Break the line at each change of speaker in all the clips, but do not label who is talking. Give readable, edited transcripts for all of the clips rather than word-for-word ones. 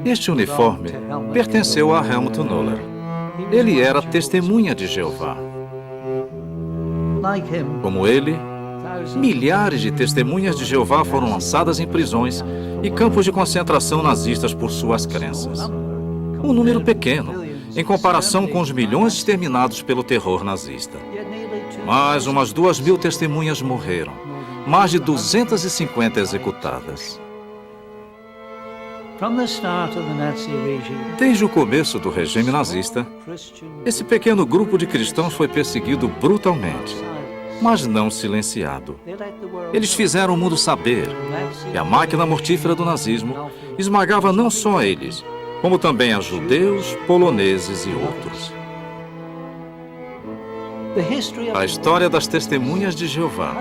Este uniforme pertenceu a Helmut Noller. Ele era testemunha de Jeová. Como ele, milhares de testemunhas de Jeová foram lançadas em prisões e campos de concentração nazistas por suas crenças. Um número pequeno, em comparação com os milhões exterminados pelo terror nazista. Mas umas 2.000 testemunhas morreram, mais de 250 executadas. Desde o começo do regime nazista, esse pequeno grupo de cristãos foi perseguido brutalmente, mas não silenciado. Eles fizeram o mundo saber que a máquina mortífera do nazismo esmagava não só eles, como também a judeus, poloneses e outros. A história das testemunhas de Jeová,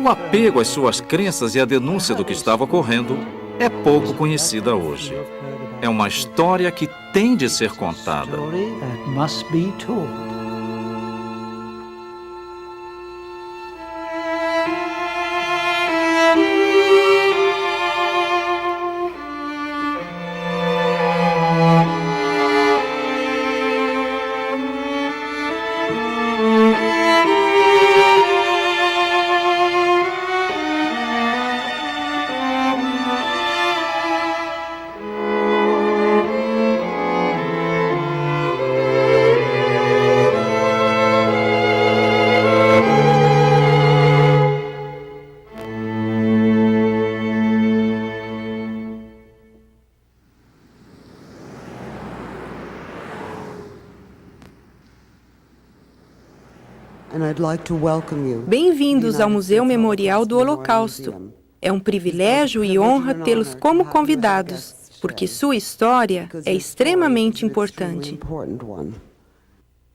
o apego às suas crenças e a denúncia do que estava ocorrendo é pouco conhecida hoje. É uma história que tem de ser contada.
Bem-vindos ao Museu Memorial do Holocausto. É um privilégio e honra tê-los como convidados, porque sua história é extremamente importante.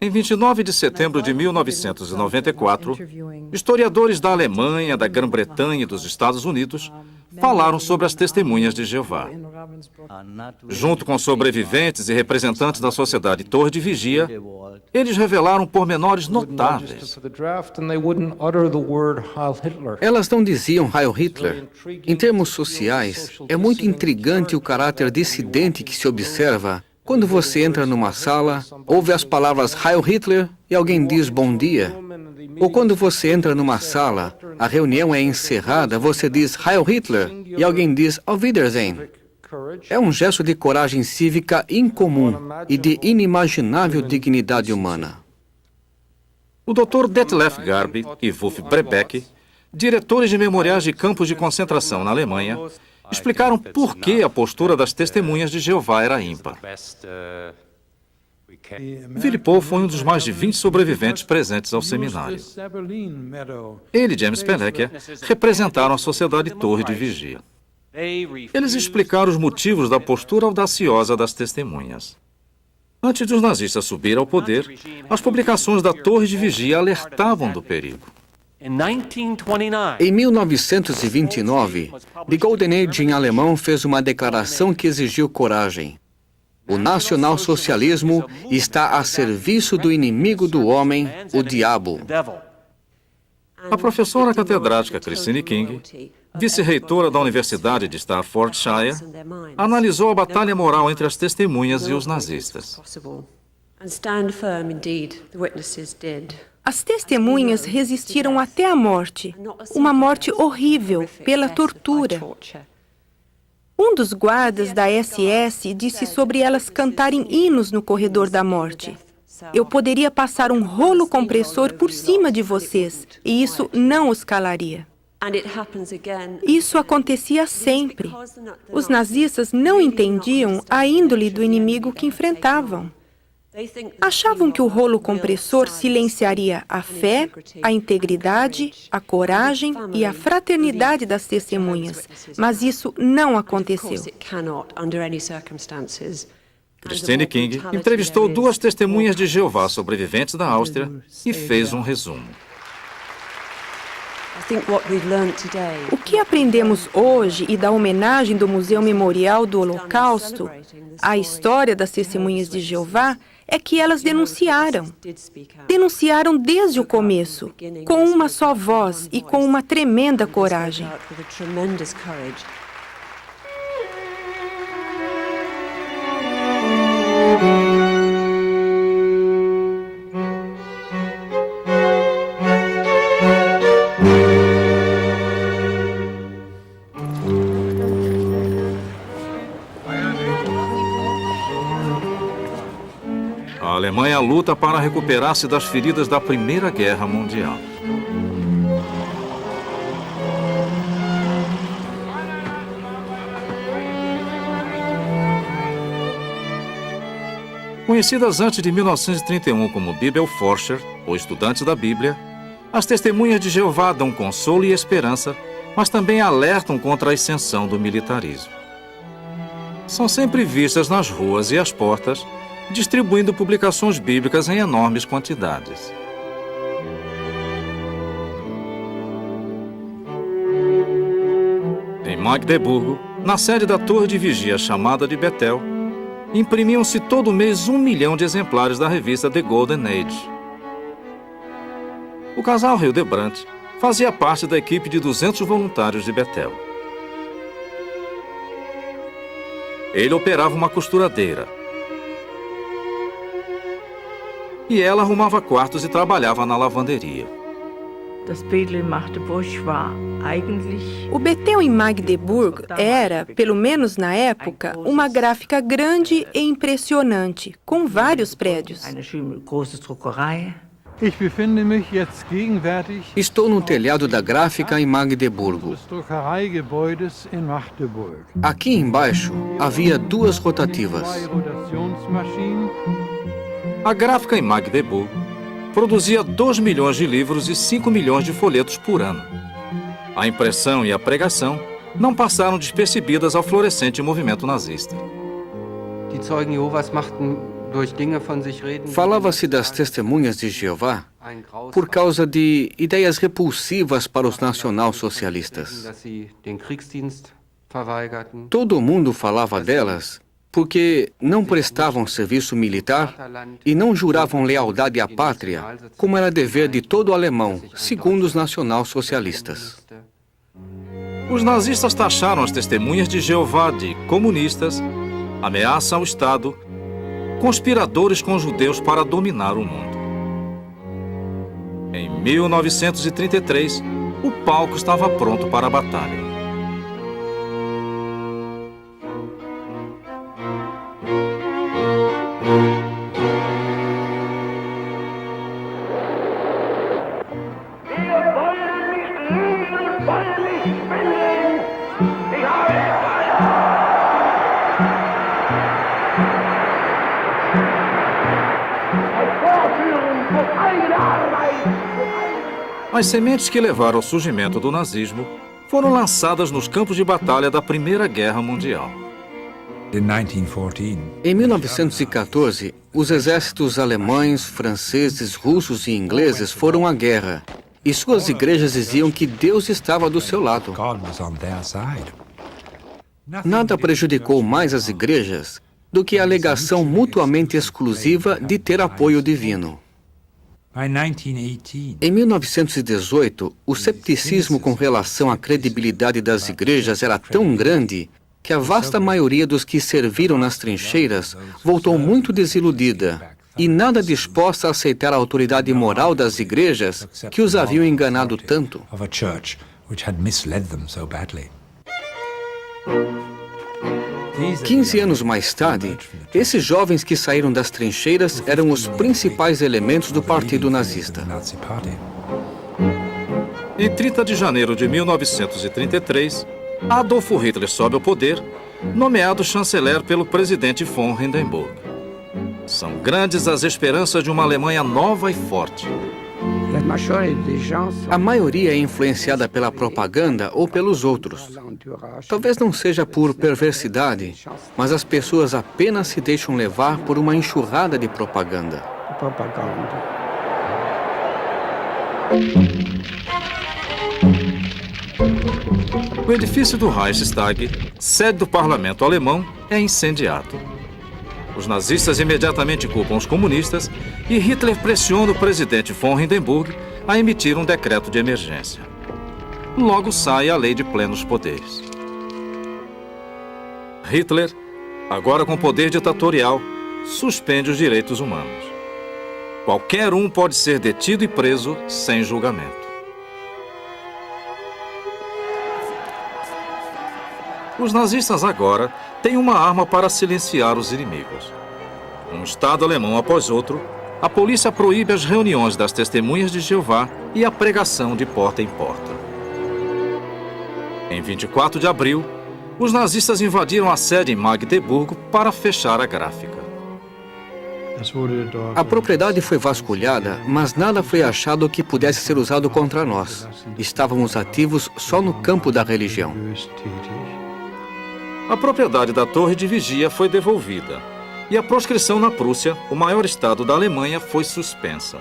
Em 29 de setembro de 1994, historiadores da Alemanha, da Grã-Bretanha e dos Estados Unidos falaram sobre as testemunhas de Jeová. Junto com sobreviventes e representantes da sociedade Torre de Vigia, eles revelaram pormenores notáveis.
Elas não diziam Heil Hitler. Em termos sociais, é muito intrigante o caráter dissidente que se observa quando você entra numa sala, ouve as palavras Heil Hitler e alguém diz bom dia. Ou quando você entra numa sala, a reunião é encerrada, você diz Heil Hitler e alguém diz Auf Wiedersehen. É um gesto de coragem cívica incomum e de inimaginável dignidade humana.
O Dr. Detlef Garbe e Wolf Brebeck, diretores de memoriais de campos de concentração na Alemanha, explicaram por que a postura das testemunhas de Jeová era ímpar. Philippo foi um dos mais de 20 sobreviventes presentes ao seminário. Ele e James Pennecker representaram a Sociedade Torre de Vigia. Eles explicaram os motivos da postura audaciosa das testemunhas. Antes de os nazistas subirem ao poder, as publicações da Torre de Vigia alertavam do perigo.
Em 1929, The Golden Age em alemão fez uma declaração que exigiu coragem. O nacionalsocialismo está a serviço do inimigo do homem, o diabo.
A professora catedrática Christine King, vice-reitora da Universidade de Staffordshire, analisou a batalha moral entre as testemunhas e os nazistas.
As testemunhas resistiram até a morte, uma morte horrível, pela tortura. Um dos guardas da SS disse sobre elas cantarem hinos no corredor da morte. Eu poderia passar um rolo compressor por cima de vocês, e isso não os calaria. Isso acontecia sempre. Os nazistas não entendiam a índole do inimigo que enfrentavam. Achavam que o rolo compressor silenciaria a fé, a integridade, a coragem e a fraternidade das testemunhas, mas isso não aconteceu.
Christine King entrevistou 2 testemunhas de Jeová sobreviventes da Áustria e fez um resumo.
O que aprendemos hoje e da homenagem do Museu Memorial do Holocausto à história das testemunhas de Jeová é que elas denunciaram. Denunciaram desde o começo, com uma só voz e com uma tremenda coragem.
Alemanha luta para recuperar-se das feridas da Primeira Guerra Mundial. Conhecidas antes de 1931 como Bibelforscher, ou estudantes da Bíblia, as testemunhas de Jeová dão consolo e esperança, mas também alertam contra a ascensão do militarismo. São sempre vistas nas ruas e às portas, distribuindo publicações bíblicas em enormes quantidades. Em Magdeburgo, na sede da torre de vigia chamada de Betel, imprimiam-se todo mês 1 milhão de exemplares da revista The Golden Age. O casal Hildebrandt fazia parte da equipe de 200 voluntários de Betel. Ele operava uma costuradeira. E ela arrumava quartos e trabalhava na lavanderia.
O Betel em Magdeburg era, pelo menos na época, uma gráfica grande e impressionante, com vários prédios.
Estou no telhado da gráfica em Magdeburgo. Aqui embaixo havia 2 rotativas.
A gráfica em Magdeburgo produzia 2 milhões de livros e 5 milhões de folhetos por ano. A impressão e a pregação não passaram despercebidas ao florescente movimento nazista.
Falava-se das testemunhas de Jeová por causa de ideias repulsivas para os nacionalsocialistas. Todo mundo falava delas porque não prestavam serviço militar e não juravam lealdade à pátria, como era dever de todo alemão, segundo os nacionalsocialistas.
Os nazistas taxaram as testemunhas de Jeová de comunistas, ameaça ao Estado, conspiradores com judeus para dominar o mundo. Em 1933, o palco estava pronto para a batalha. As sementes que levaram ao surgimento do nazismo foram lançadas nos campos de batalha da Primeira Guerra Mundial.
Em 1914, os exércitos alemães, franceses, russos e ingleses foram à guerra, e suas igrejas diziam que Deus estava do seu lado. Nada prejudicou mais as igrejas do que a alegação mutuamente exclusiva de ter apoio divino. Em 1918, o cepticismo com relação à credibilidade das igrejas era tão grande que a vasta maioria dos que serviram nas trincheiras voltou muito desiludida e nada disposta a aceitar a autoridade moral das igrejas que os haviam enganado tanto. 15 anos mais tarde, esses jovens que saíram das trincheiras eram os principais elementos do partido nazista.
Em 30 de janeiro de 1933, Adolf Hitler sobe ao poder, nomeado chanceler pelo presidente von Hindenburg. São grandes as esperanças de uma Alemanha nova e forte.
A maioria é influenciada pela propaganda ou pelos outros. Talvez não seja por perversidade, mas as pessoas apenas se deixam levar por uma enxurrada de propaganda.
O edifício do Reichstag, sede do parlamento alemão, é incendiado. Os nazistas imediatamente culpam os comunistas e Hitler pressiona o presidente von Hindenburg a emitir um decreto de emergência. Logo sai a lei de plenos poderes. Hitler, agora com poder ditatorial, suspende os direitos humanos. Qualquer um pode ser detido e preso sem julgamento. Os nazistas agora têm uma arma para silenciar os inimigos. Um estado alemão após outro, a polícia proíbe as reuniões das testemunhas de Jeová e a pregação de porta em porta. Em 24 de abril, os nazistas invadiram a sede em Magdeburgo para fechar a gráfica.
A propriedade foi vasculhada, mas nada foi achado que pudesse ser usado contra nós. Estávamos ativos só no campo da religião.
A propriedade da torre de vigia foi devolvida e a proscrição na Prússia, o maior estado da Alemanha, foi suspensa.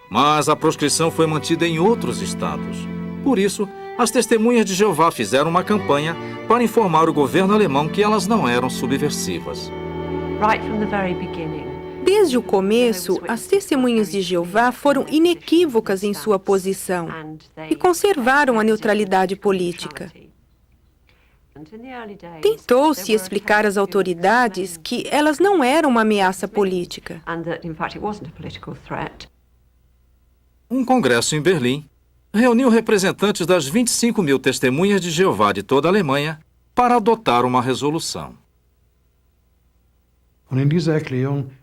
Mas a proscrição foi mantida em outros estados. Por isso, as testemunhas de Jeová fizeram uma campanha para informar o governo alemão que elas não eram subversivas.
Desde o começo, as testemunhas de Jeová foram inequívocas em sua posição e conservaram a neutralidade política. Tentou-se explicar às autoridades que elas não eram uma ameaça política.
Um congresso em Berlim reuniu representantes das 25 mil testemunhas de Jeová de toda a Alemanha para adotar uma resolução.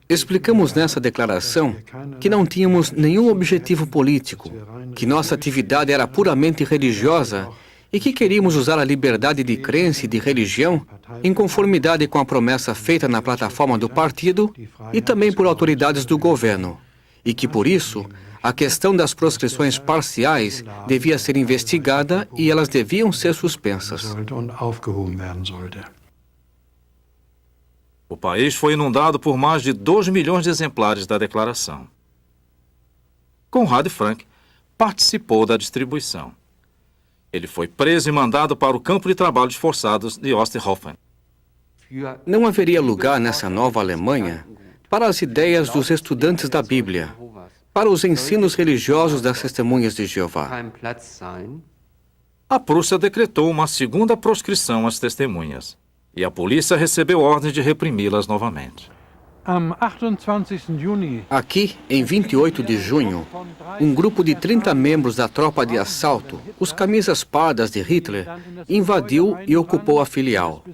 Explicamos nessa declaração que não tínhamos nenhum objetivo político, que nossa atividade era puramente religiosa e que queríamos usar a liberdade de crença e de religião em conformidade com a promessa feita na plataforma do partido e também por autoridades do governo, e que, por isso, a questão das proscrições parciais devia ser investigada e elas deviam ser suspensas.
O país foi inundado por mais de 2 milhões de exemplares da declaração. Conrad Frank participou da distribuição. Ele foi preso e mandado para o campo de trabalhos forçados de Osterhofen.
Não haveria lugar nessa nova Alemanha para as ideias dos estudantes da Bíblia, para os ensinos religiosos das testemunhas de Jeová.
A Prússia decretou uma segunda proscrição às testemunhas, e a polícia recebeu ordens de reprimi-las novamente.
Aqui, em 28 de junho, um grupo de 30 membros da tropa de assalto, os camisas pardas de Hitler, invadiu e ocupou a filial.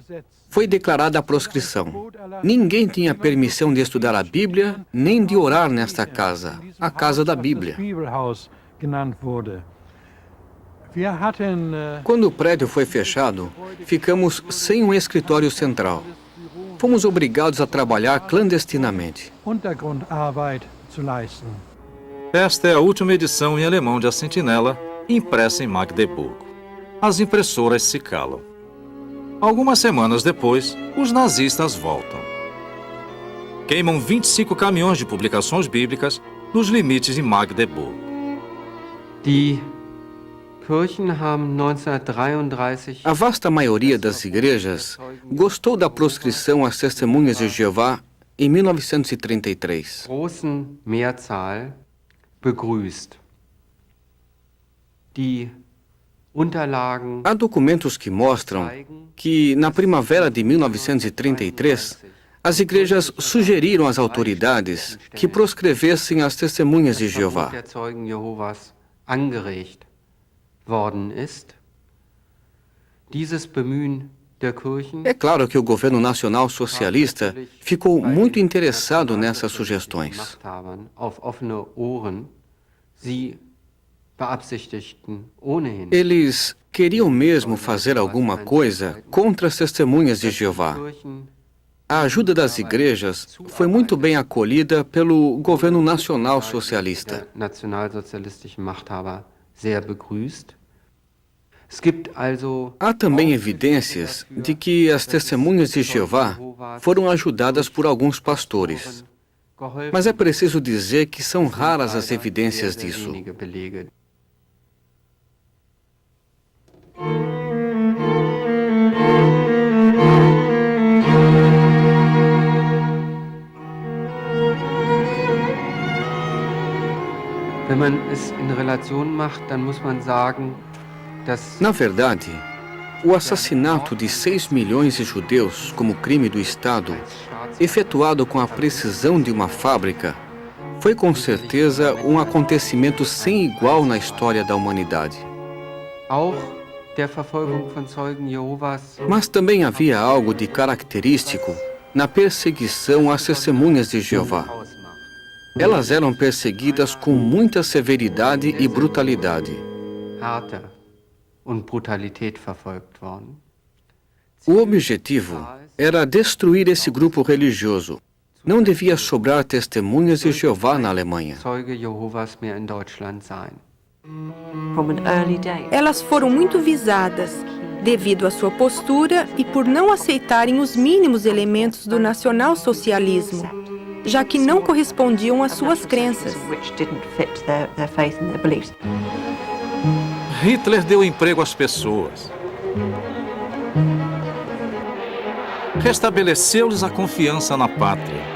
Foi declarada a proscrição. Ninguém tinha permissão de estudar a Bíblia, nem de orar nesta casa, a casa da Bíblia. Quando o prédio foi fechado, ficamos sem um escritório central. Fomos obrigados a trabalhar clandestinamente.
Esta é a última edição em alemão de A Sentinela, impressa em Magdeburgo. As impressoras se calam. Algumas semanas depois, os nazistas voltam. Queimam 25 caminhões de publicações bíblicas nos limites de Magdeburgo.
A vasta maioria das igrejas gostou da proscrição às testemunhas de Jeová em 1933. Há documentos que mostram que, na primavera de 1933, as igrejas sugeriram às autoridades que proscrevessem as testemunhas de Jeová. É claro que o governo nacional socialista ficou muito interessado nessas sugestões. Eles queriam mesmo fazer alguma coisa contra as testemunhas de Jeová. A ajuda das igrejas foi muito bem acolhida pelo governo nacional socialista. Há também evidências de que as testemunhas de Jeová foram ajudadas por alguns pastores. Mas é preciso dizer que são raras as evidências disso. Na verdade, o assassinato de 6 milhões de judeus como crime do Estado, efetuado com a precisão de uma fábrica, foi com certeza um acontecimento sem igual na história da humanidade. Mas também havia algo de característico na perseguição às testemunhas de Jeová. Elas eram perseguidas com muita severidade e brutalidade. O objetivo era destruir esse grupo religioso. Não devia sobrar testemunhas de Jeová na Alemanha.
Elas foram muito visadas, devido à sua postura e por não aceitarem os mínimos elementos do nacionalsocialismo, já que não correspondiam às suas crenças.
Hitler deu emprego às pessoas. Restabeleceu-lhes a confiança na pátria.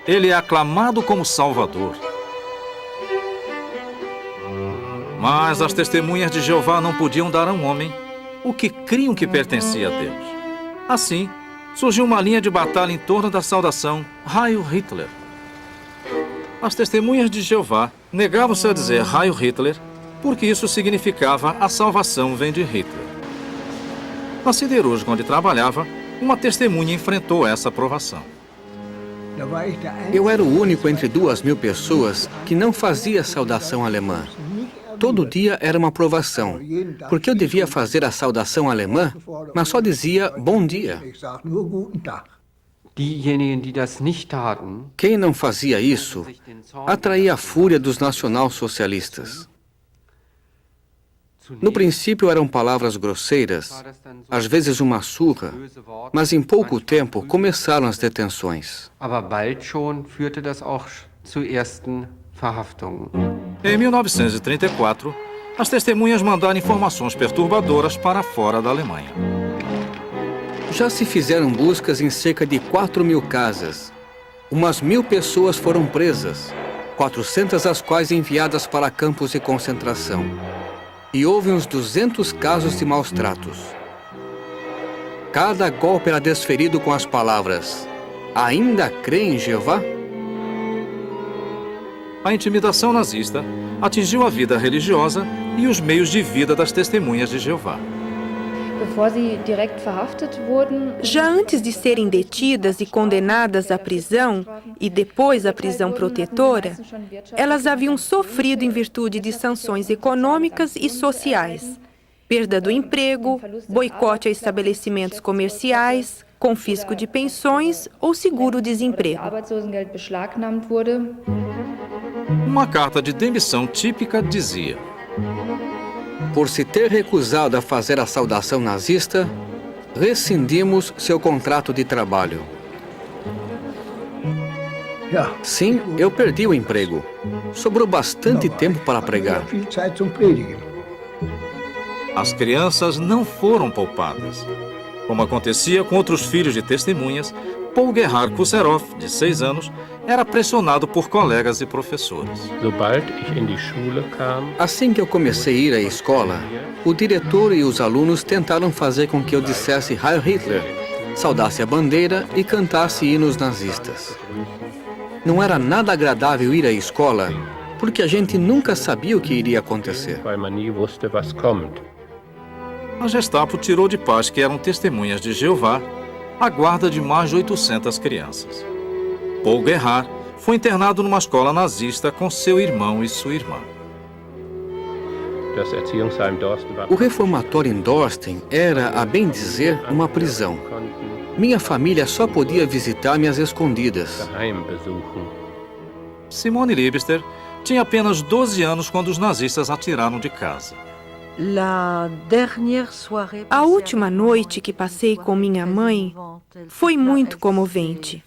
Ele é aclamado como Salvador. Mas as testemunhas de Jeová não podiam dar a um homem o que criam que pertencia a Deus. Assim, surgiu uma linha de batalha em torno da saudação Heil Hitler. As testemunhas de Jeová negavam-se a dizer Heil Hitler, porque isso significava a salvação vem de Hitler. Na siderúrgica onde trabalhava, uma testemunha enfrentou essa provação.
Eu era o único entre 2.000 pessoas que não fazia a saudação alemã. Todo dia era uma provação, porque eu devia fazer a saudação alemã, mas só dizia bom dia. Quem não fazia isso atraía a fúria dos nacionalsocialistas. No princípio eram palavras grosseiras, às vezes uma surra, mas em pouco tempo começaram as detenções.
Em 1934, as testemunhas mandaram informações perturbadoras para fora da Alemanha.
Já se fizeram buscas em cerca de 4.000 casas. Umas 1.000 pessoas foram presas, 400 as quais enviadas para campos de concentração. E houve uns 200 casos de maus tratos. Cada golpe era desferido com as palavras: ainda crê em Jeová?
A intimidação nazista atingiu a vida religiosa e os meios de vida das testemunhas de Jeová.
Já antes de serem detidas e condenadas à prisão, e depois à prisão protetora, elas haviam sofrido em virtude de sanções econômicas e sociais, perda do emprego, boicote a estabelecimentos comerciais, confisco de pensões ou seguro-desemprego.
Uma carta de demissão típica dizia:
por se ter recusado a fazer a saudação nazista, rescindimos seu contrato de trabalho. Sim, eu perdi o emprego. Sobrou bastante tempo para pregar.
As crianças não foram poupadas. Como acontecia com outros filhos de testemunhas, Paul Gerhard Kusserov, de 6 anos, era pressionado por colegas e professores.
Assim que eu comecei a ir à escola, o diretor e os alunos tentaram fazer com que eu dissesse Heil Hitler, saudasse a bandeira e cantasse hinos nazistas. Não era nada agradável ir à escola, porque a gente nunca sabia o que iria acontecer.
A Gestapo tirou de paz que eram testemunhas de Jeová a guarda de mais de 800 crianças. Paul Gerhard foi internado numa escola nazista com seu irmão e sua irmã.
O reformatório em Dorsten era, a bem dizer, uma prisão. Minha família só podia visitar-me às escondidas.
Simone Liebster tinha apenas 12 anos quando os nazistas a tiraram de casa.
A última noite que passei com minha mãe foi muito comovente.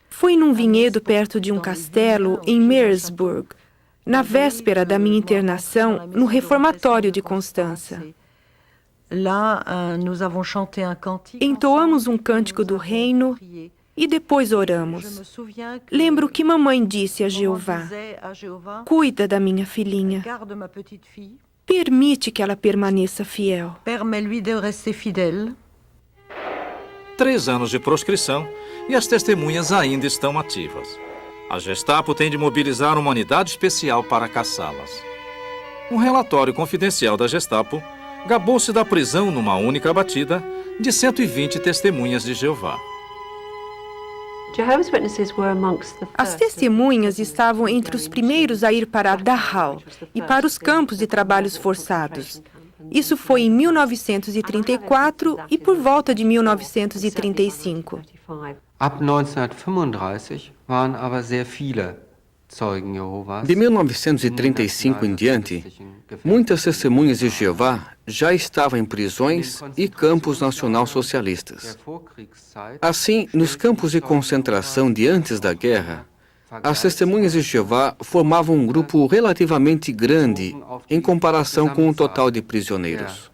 Foi num vinhedo perto de um castelo em Meersburg, na véspera da minha internação no reformatório de Constança. Entoamos um cântico do reino e depois oramos. Lembro que mamãe disse a Jeová: cuida da minha filhinha. Permite que ela permaneça fiel.
3 anos de proscrição e as testemunhas ainda estão ativas. A Gestapo tem de mobilizar uma unidade especial para caçá-las. Um relatório confidencial da Gestapo gabou-se da prisão numa única batida de 120 testemunhas de Jeová.
As testemunhas estavam entre os primeiros a ir para Dachau e para os campos de trabalhos forçados. Isso foi em 1934 e por volta de 1935.
Ab 1935 waren aber sehr viele Zeugen Jehovas.
De 1935 em diante, muitas testemunhas de Jeová já estavam em prisões e campos nacional-socialistas. Assim, nos campos de concentração de antes da guerra, as testemunhas de Jeová formavam um grupo relativamente grande em comparação com o total de prisioneiros.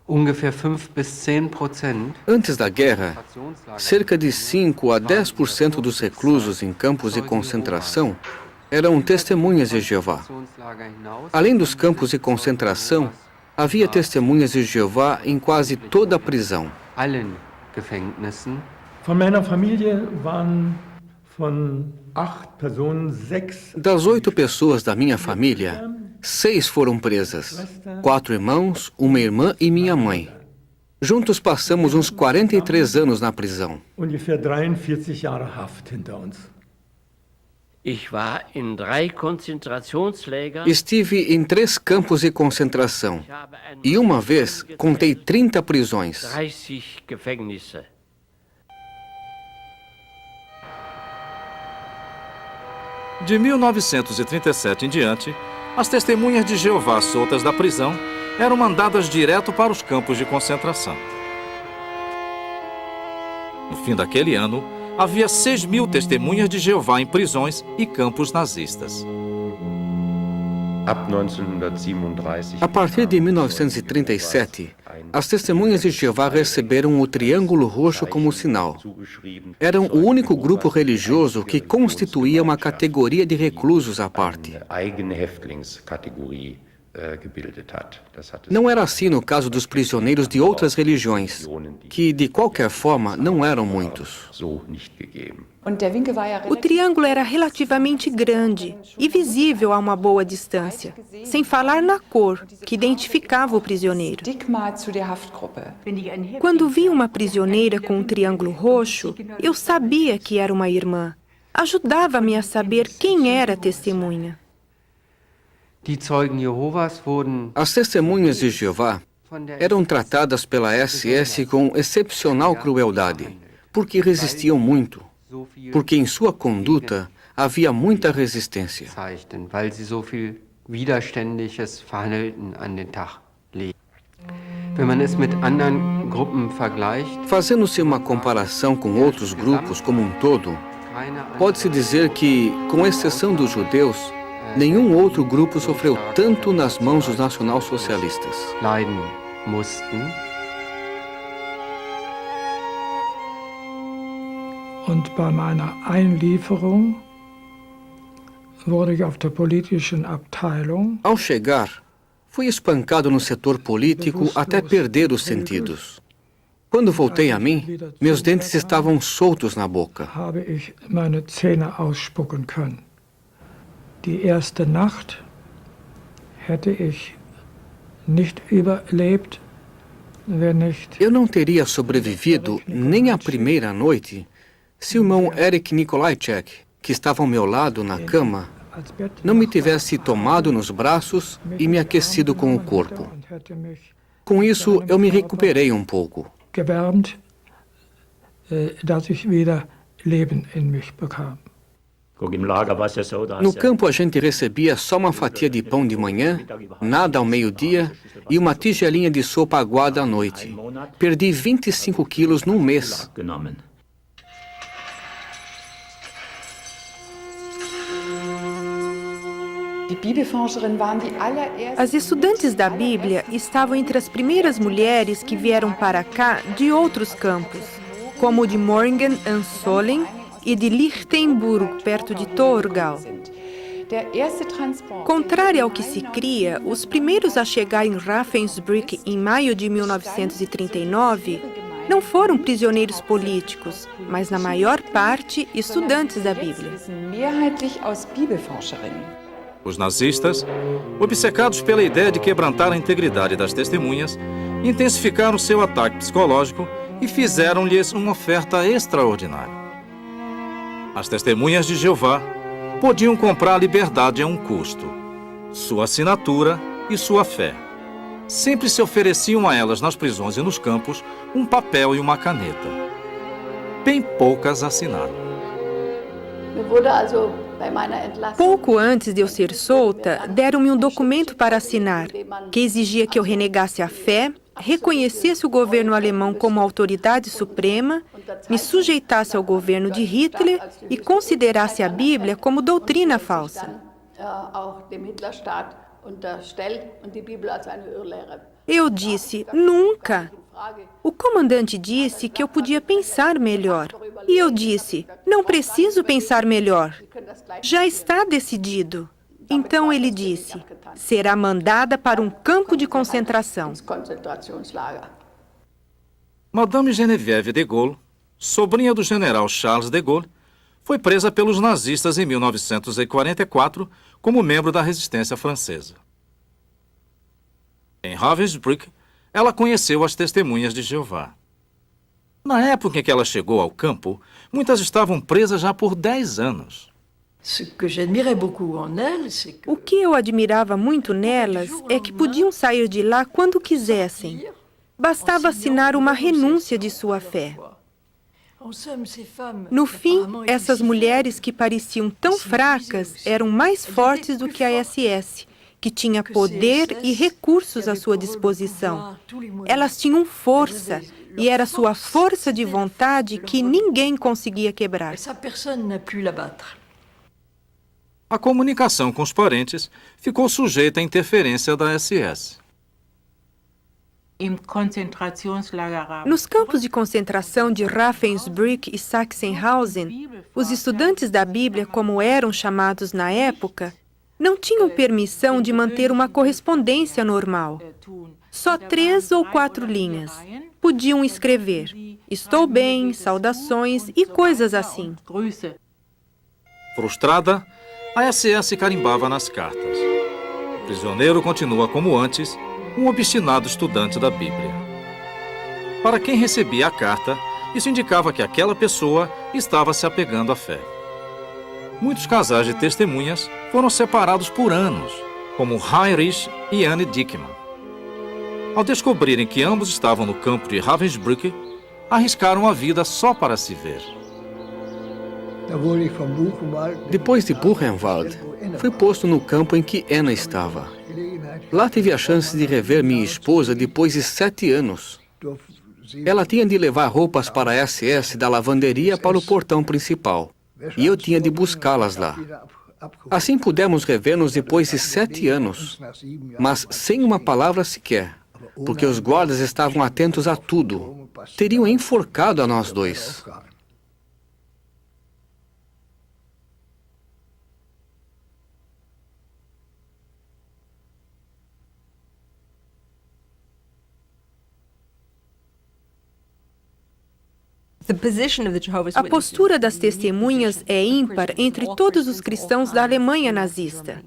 Ungefähr 5 bis 10%.
Antes da guerra, cerca de 5 a 10% dos reclusos em campos de concentração eram testemunhas de Jeová. Além dos campos de concentração, havia testemunhas de Jeová em quase toda a prisão.
Allen Gefängnissen.
Von meiner Familie waren von 8 Personen 6.
Das 8 pessoas da minha família, 6 foram presas. 4 irmãos, uma irmã e minha mãe. Juntos passamos uns 43 anos na prisão.
Ungefähr 43 Jahre Haft hinter uns.
Estive em 3 campos de concentração e uma vez contei 30 prisões.
De 1937 em diante, as testemunhas de Jeová soltas da prisão eram mandadas direto para os campos de concentração. No fim daquele ano, havia 6.000 testemunhas de Jeová em prisões e campos nazistas.
A partir de 1937, as testemunhas de Jeová receberam o Triângulo Roxo como sinal. Eram o único grupo religioso que constituía uma categoria de reclusos à parte. Não era assim no caso dos prisioneiros de outras religiões, que, de qualquer forma, não eram muitos.
O triângulo era relativamente grande e visível a uma boa distância, sem falar na cor, que identificava o prisioneiro. Quando vi uma prisioneira com um triângulo roxo, eu sabia que era uma irmã. Ajudava-me a saber quem era a testemunha.
As testemunhas de Jeová eram tratadas pela SS com excepcional crueldade, porque resistiam muito, porque em sua conduta havia muita resistência. Fazendo-se uma comparação com outros grupos como um todo, pode-se dizer que, com exceção dos judeus, nenhum outro grupo sofreu tanto nas mãos dos nacionalsocialistas.
Und bei meiner Einlieferung wurde ich auf der politischen Abteilung.
Ao chegar, fui espancado no setor político até perder os sentidos. Quando voltei a mim, meus dentes estavam soltos na boca.
Habe ich meine Zähne ausspucken können. Die erste Nacht hätte ich nicht überlebt, wenn nicht.
Eu não teria sobrevivido nem à primeira noite se o irmão Erich Nikolajczyk, que estava ao meu lado na cama, não me tivesse tomado nos braços e me aquecido com o corpo. Com isso, eu me recuperei um pouco.
Gewärmt, dass ich wieder Leben in mich bekam.
No campo, a gente recebia só uma fatia de pão de manhã, nada ao meio-dia e uma tigelinha de sopa aguada à noite. Perdi 25 quilos num mês.
As estudantes da Bíblia estavam entre as primeiras mulheres que vieram para cá de outros campos, como o de Morgen an Solling e de Lichtenburg, perto de Torgau. Contrário ao que se cria, os primeiros a chegar em Ravensbrück em maio de 1939 não foram prisioneiros políticos, mas na maior parte estudantes da Bíblia.
Os nazistas, obcecados pela ideia de quebrantar a integridade das testemunhas, intensificaram seu ataque psicológico e fizeram-lhes uma oferta extraordinária. As testemunhas de Jeová podiam comprar a liberdade a um custo: sua assinatura e sua fé. Sempre se ofereciam a elas nas prisões e nos campos um papel e uma caneta. Bem poucas assinaram.
Pouco antes de eu ser solta, deram-me um documento para assinar, que exigia que eu renegasse a fé, reconhecesse o governo alemão como autoridade suprema, me sujeitasse ao governo de Hitler e considerasse a Bíblia como doutrina falsa. Eu disse, nunca. O comandante disse que eu podia pensar melhor. E eu disse, não preciso pensar melhor. Já está decidido. Então ele disse, será mandada para um campo de concentração.
Madame Geneviève de Gaulle, sobrinha do general Charles de Gaulle, foi presa pelos nazistas em 1944 como membro da resistência francesa. Em Ravensbrück, ela conheceu as testemunhas de Jeová. Na época em que ela chegou ao campo, muitas estavam presas já por 10 anos.
O que eu admirava muito nelas é que podiam sair de lá quando quisessem. Bastava assinar uma renúncia de sua fé. No fim, essas mulheres que pareciam tão fracas eram mais fortes do que a SS, que tinha poder e recursos à sua disposição. Elas tinham força, e era sua força de vontade que ninguém conseguia quebrar.
A comunicação com os parentes ficou sujeita à interferência da SS.
Nos campos de concentração de Ravensbrück e Sachsenhausen, os estudantes da Bíblia, como eram chamados na época, não tinham permissão de manter uma correspondência normal. Só 3 ou 4 linhas. Podiam escrever, estou bem, saudações e coisas assim.
Frustrada, a SS carimbava nas cartas. O prisioneiro continua como antes, um obstinado estudante da Bíblia. Para quem recebia a carta, isso indicava que aquela pessoa estava se apegando à fé. Muitos casais de testemunhas foram separados por anos, como Heinrich e Anne Dickmann. Ao descobrirem que ambos estavam no campo de Ravensbrück, arriscaram a vida só para se ver.
Depois de Buchenwald, fui posto no campo em que Anna estava. Lá tive a chance de rever minha esposa depois de 7 anos. Ela tinha de levar roupas para a SS da lavanderia para o portão principal, e eu tinha de buscá-las lá. Assim pudemos rever-nos depois de 7 anos, mas sem uma palavra sequer, porque os guardas estavam atentos a tudo. Teriam enforcado a nós dois.
A postura das testemunhas é ímpar entre todos os cristãos da Alemanha nazista.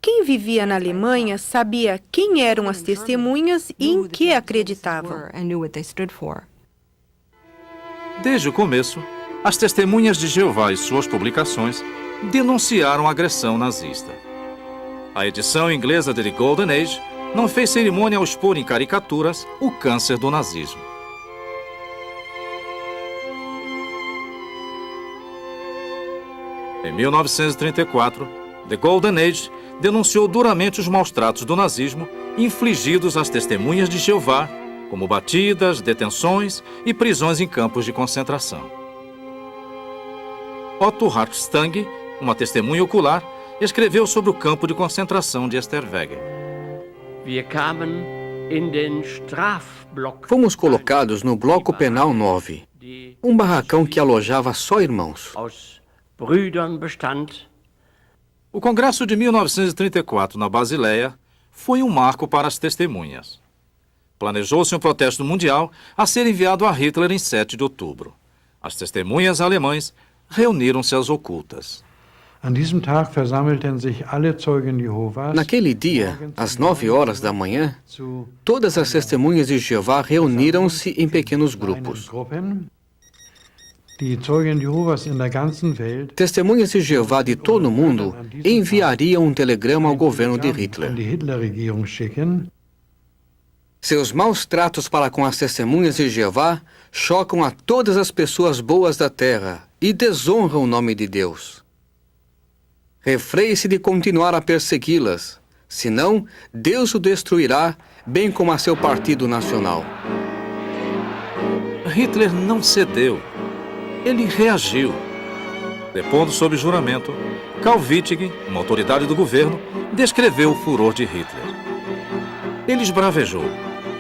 Quem vivia na Alemanha sabia quem eram as testemunhas e em que acreditavam.
Desde o começo, as testemunhas de Jeová e suas publicações denunciaram a agressão nazista. A edição inglesa de The Golden Age não fez cerimônia ao expor em caricaturas o câncer do nazismo. Em 1934, The Golden Age denunciou duramente os maus-tratos do nazismo infligidos às testemunhas de Jeová, como batidas, detenções e prisões em campos de concentração. Otto Hartstang, uma testemunha ocular, escreveu sobre o campo de concentração de Esterwege.
Fomos colocados no Bloco Penal 9, um barracão que alojava só irmãos.
O Congresso de 1934, na Basileia, foi um marco para as testemunhas. Planejou-se um protesto mundial a ser enviado a Hitler em 7 de outubro. As testemunhas alemães reuniram-se às ocultas.
An diesem Tag versammelten sich alle Zeugen Jehovas
Naquele dia, às 9 horas da manhã, todas as testemunhas de Jeová reuniram-se em pequenos grupos.
Gruppen. Die Zeugen Jehovas in der ganzen Welt
Testemunhas de Jeová de todo o mundo enviariam um telegrama ao governo de
an
Hitler.
die Hitlerregierung schicken.
Seus maus tratos para com as testemunhas de Jeová chocam a todas as pessoas boas da terra e desonram o nome de Deus. Refreie-se de continuar a persegui-las, senão Deus o destruirá, bem como a seu partido nacional.
Hitler não cedeu. Ele reagiu. Depondo sob juramento, Karl Wittig, uma autoridade do governo, descreveu o furor de Hitler. Ele esbravejou: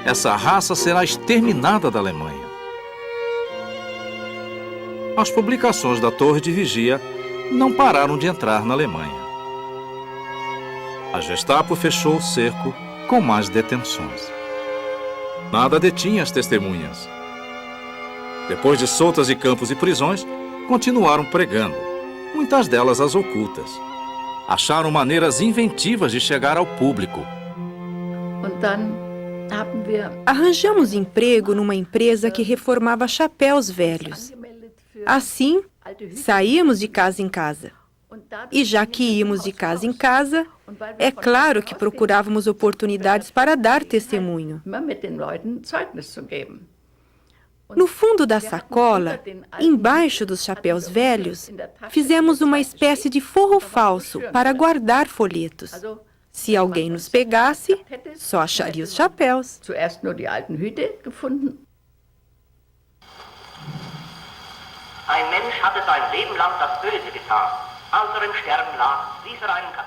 essa raça será exterminada da Alemanha. As publicações da Torre de Vigia não pararam de entrar na Alemanha. A Gestapo fechou o cerco com mais detenções. Nada detinha as testemunhas. Depois de soltas de campos e prisões, continuaram pregando, muitas delas às ocultas. Acharam maneiras inventivas de chegar ao público.
Arranjamos emprego numa empresa que reformava chapéus velhos. Assim, saíamos de casa em casa. E já que íamos de casa em casa, é claro que procurávamos oportunidades para dar testemunho. No fundo da sacola, embaixo dos chapéus velhos, fizemos uma espécie de forro falso para guardar folhetos. Se alguém nos pegasse, só acharia os chapéus.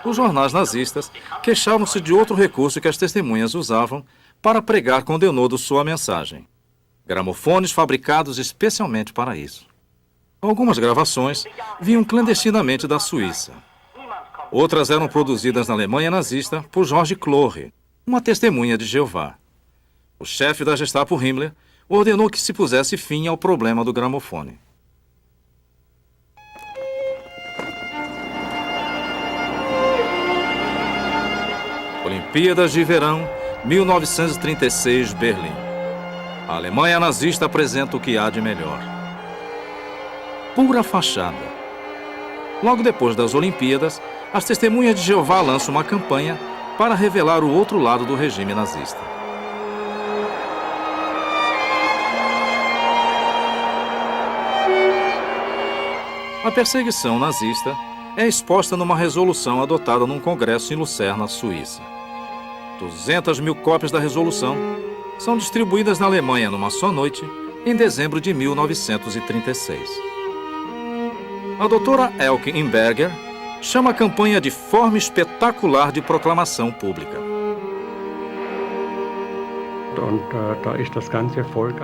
Os jornais nazistas queixavam-se de outro recurso que as testemunhas usavam para pregar com denodo sua mensagem: gramofones fabricados especialmente para isso. Algumas gravações vinham clandestinamente da Suíça. Outras eram produzidas na Alemanha nazista por George Clohre, uma testemunha de Jeová. O chefe da Gestapo, Himmler, ordenou que se pusesse fim ao problema do gramofone. Olimpíadas de Verão, 1936, Berlim. A Alemanha nazista apresenta o que há de melhor. Pura fachada. Logo depois das Olimpíadas, as testemunhas de Jeová lançam uma campanha para revelar o outro lado do regime nazista. A perseguição nazista é exposta numa resolução adotada num congresso em Lucerna, Suíça. 200.000 cópias da resolução são distribuídas na Alemanha numa só noite, em dezembro de 1936. A doutora Elke Imberger chama a campanha de forma espetacular de proclamação pública.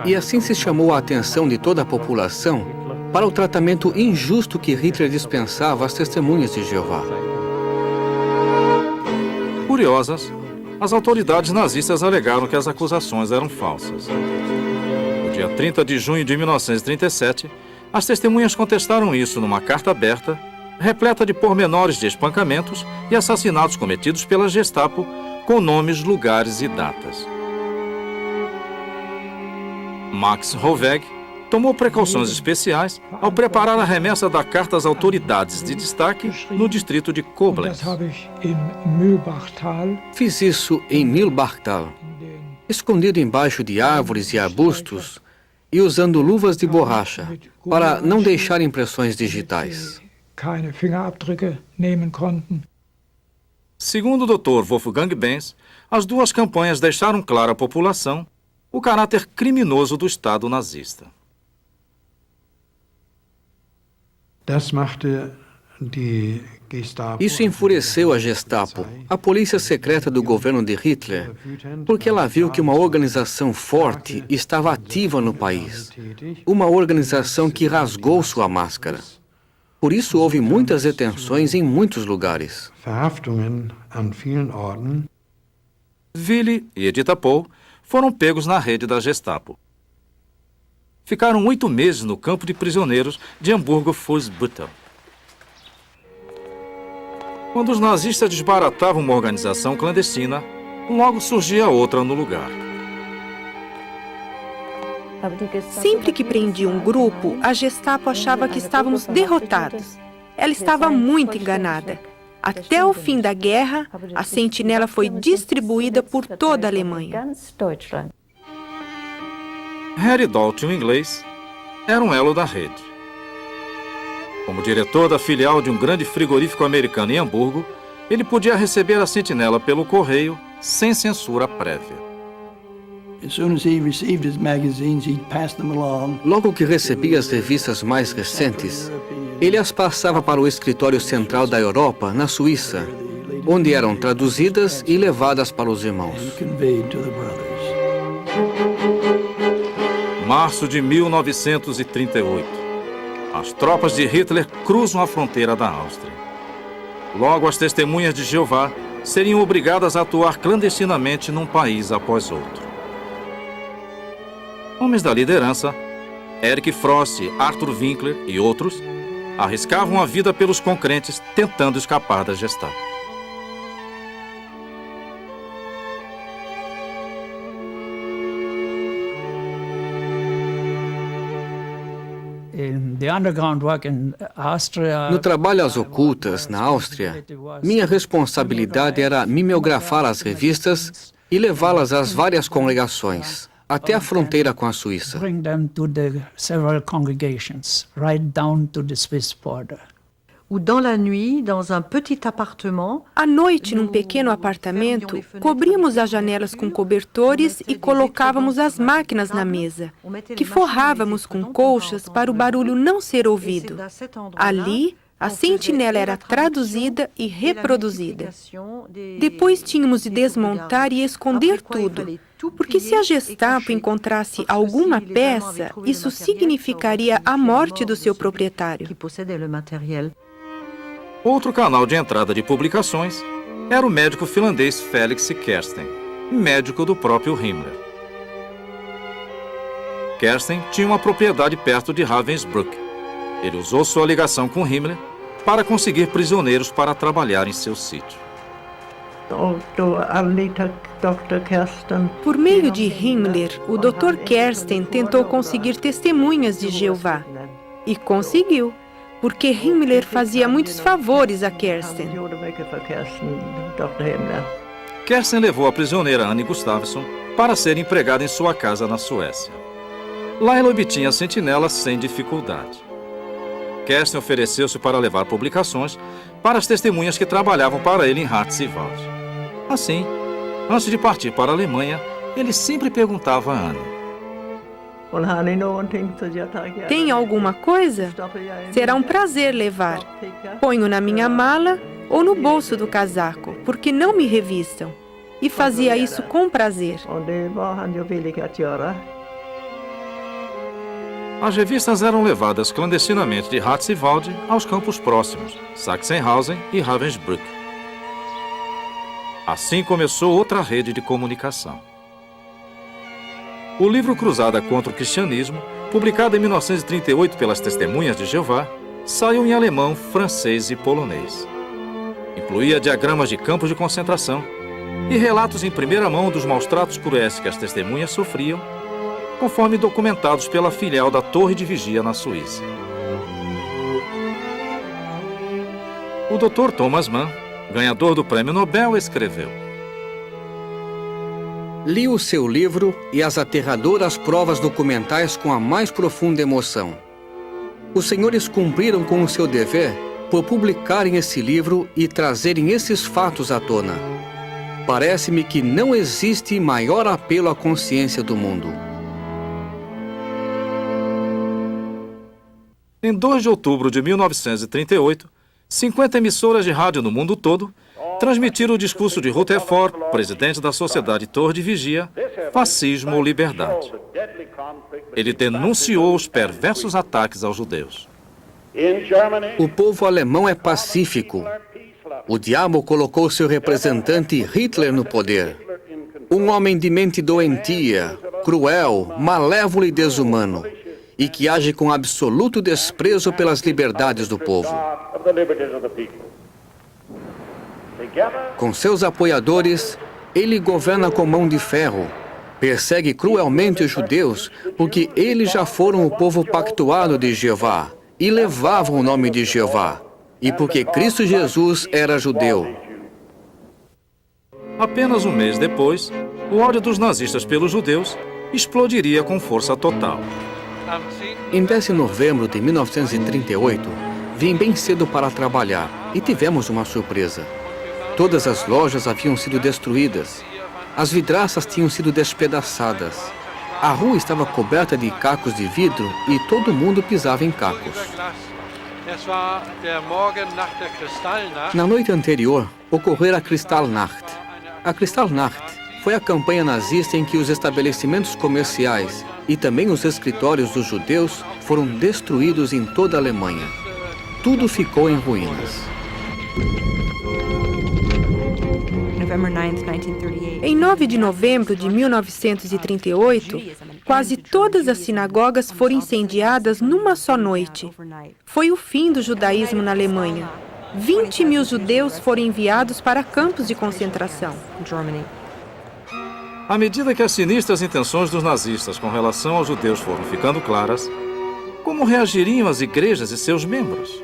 E assim se chamou a atenção de toda a população para o tratamento injusto que Hitler dispensava às testemunhas de Jeová.
Curiosas, as autoridades nazistas alegaram que as acusações eram falsas. No dia 30 de junho de 1937, as testemunhas contestaram isso numa carta aberta, repleta de pormenores de espancamentos e assassinatos cometidos pela Gestapo, com nomes, lugares e datas. Max Roveg tomou precauções especiais ao preparar a remessa da carta às autoridades de destaque no distrito de Koblenz.
Fiz isso em Mühlbachtal, escondido embaixo de árvores e arbustos e usando luvas de borracha para não deixar impressões digitais.
Segundo o Dr. Wolfgang Benz, as duas campanhas deixaram claro à população o caráter criminoso do Estado nazista.
Isso enfureceu a Gestapo, a polícia secreta do governo de Hitler, porque ela viu que uma organização forte estava ativa no país, uma organização que rasgou sua máscara. Por isso houve muitas detenções em muitos lugares.
Willy e Edith Pohl foram pegos na rede da Gestapo. Ficaram 8 meses no campo de prisioneiros de Hamburgo-Fuhlsbüttel. Quando os nazistas desbaratavam uma organização clandestina, logo surgia outra no lugar.
Sempre que prendia um grupo, a Gestapo achava que estávamos derrotados. Ela estava muito enganada. Até o fim da guerra, a sentinela foi distribuída por toda a Alemanha.
Harry Dalton, inglês, era um elo da rede. Como diretor da filial de um grande frigorífico americano em Hamburgo, ele podia receber a sentinela pelo correio sem censura prévia.
Logo que recebia as revistas mais recentes, ele as passava para o escritório central da Europa, na Suíça, onde eram traduzidas e levadas para os irmãos.
Março de 1938. As tropas de Hitler cruzam a fronteira da Áustria. Logo, as testemunhas de Jeová seriam obrigadas a atuar clandestinamente num país após outro. Homens da liderança, Erich Frost, Arthur Winkler e outros, arriscavam a vida pelos concurrentes tentando escapar da Gestapo.
No trabalho às ocultas, na Áustria, minha responsabilidade era mimeografar as revistas e levá-las às várias congregações, até a fronteira com a Suíça.
À noite, num pequeno apartamento, cobríamos as janelas com cobertores e colocávamos as máquinas na mesa, que forrávamos com colchas para o barulho não ser ouvido. Ali, a sentinela era traduzida e reproduzida. Depois tínhamos de desmontar e esconder tudo, porque se a Gestapo encontrasse alguma peça, isso significaria a morte do seu proprietário.
Outro canal de entrada de publicações era o médico finlandês Felix Kersten, médico do próprio Himmler. Kersten tinha uma propriedade perto de Ravensbrück. Ele usou sua ligação com Himmler para conseguir prisioneiros para trabalhar em seu sítio.
Por meio de Himmler, o Dr. Kersten tentou conseguir testemunhas de Jeová. E conseguiu, porque Himmler fazia muitos favores a Kersten.
Kersten levou a prisioneira Anne Gustafsson para ser empregada em sua casa na Suécia. Lá ela obtinha a sentinela sem dificuldade. Kersten ofereceu-se para levar publicações para as testemunhas que trabalhavam para ele em Hartwald. Assim, antes de partir para a Alemanha, ele sempre perguntava a Anne:
tem alguma coisa? Será um prazer levar. Ponho na minha mala ou no bolso do casaco, porque não me revistam. E fazia isso com prazer.
As revistas eram levadas clandestinamente de Hartwald aos campos próximos, Sachsenhausen e Ravensbrück. Assim começou outra rede de comunicação. O livro Cruzada contra o Cristianismo, publicado em 1938 pelas Testemunhas de Jeová, saiu em alemão, francês e polonês. Incluía diagramas de campos de concentração e relatos em primeira mão dos maus-tratos cruéis que as testemunhas sofriam, conforme documentados pela filial da Torre de Vigia na Suíça. O Dr. Thomas Mann, ganhador do Prêmio Nobel, escreveu:
li o seu livro e as aterradoras provas documentais com a mais profunda emoção. Os senhores cumpriram com o seu dever por publicarem esse livro e trazerem esses fatos à tona. Parece-me que não existe maior apelo à consciência do mundo.
Em 2 de outubro de 1938, 50 emissoras de rádio no mundo todo transmitiram o discurso de Rutherford, presidente da Sociedade Torre de Vigia, Fascismo ou Liberdade. Ele denunciou os perversos ataques aos judeus.
O povo alemão é pacífico. O diabo colocou seu representante Hitler no poder. Um homem de mente doentia, cruel, malévolo e desumano, e que age com absoluto desprezo pelas liberdades do povo. Com seus apoiadores, ele governa com mão de ferro. Persegue cruelmente os judeus, porque eles já foram o povo pactuado de Jeová e levavam o nome de Jeová, e porque Cristo Jesus era judeu.
Apenas um mês depois, o ódio dos nazistas pelos judeus explodiria com força total.
Em 10 de novembro de 1938, vim bem cedo para trabalhar e tivemos uma surpresa. Todas as lojas haviam sido destruídas. As vidraças tinham sido despedaçadas. A rua estava coberta de cacos de vidro e todo mundo pisava em cacos. Na noite anterior, ocorrera a Kristallnacht. A Kristallnacht foi a campanha nazista em que os estabelecimentos comerciais e também os escritórios dos judeus foram destruídos em toda a Alemanha. Tudo ficou em ruínas.
Em 9 de novembro de 1938, quase todas as sinagogas foram incendiadas numa só noite. Foi o fim do judaísmo na Alemanha. 20.000 judeus foram enviados para campos de concentração.
À medida que as sinistras intenções dos nazistas com relação aos judeus foram ficando claras, como reagiriam as igrejas e seus membros?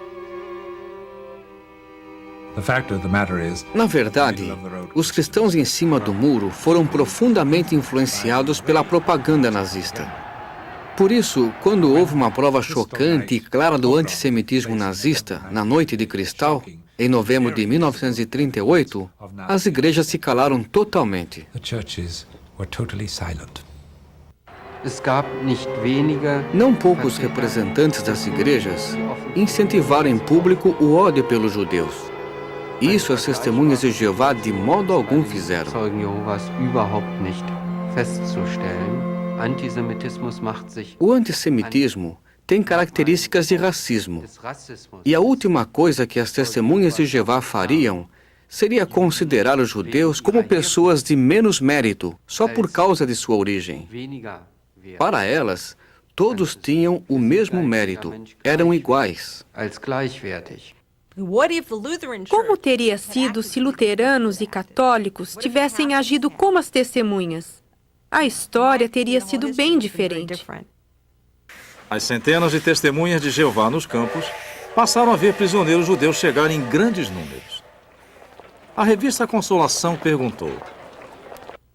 Na verdade, os cristãos em cima do muro foram profundamente influenciados pela propaganda nazista. Por isso, quando houve uma prova chocante e clara do antissemitismo nazista na Noite de Cristal, em novembro de 1938, as igrejas se calaram totalmente. Não poucos representantes das igrejas incentivaram em público o ódio pelos judeus. Isso as testemunhas de Jeová de modo algum fizeram. O antissemitismo tem características de racismo. E a última coisa que as testemunhas de Jeová fariam seria considerar os judeus como pessoas de menos mérito, só por causa de sua origem. Para elas, todos tinham o mesmo mérito, eram iguais.
Como teria sido se luteranos e católicos tivessem agido como as testemunhas? A história teria sido bem diferente.
As centenas de testemunhas de Jeová nos campos passaram a ver prisioneiros judeus chegarem em grandes números. A revista Consolação perguntou: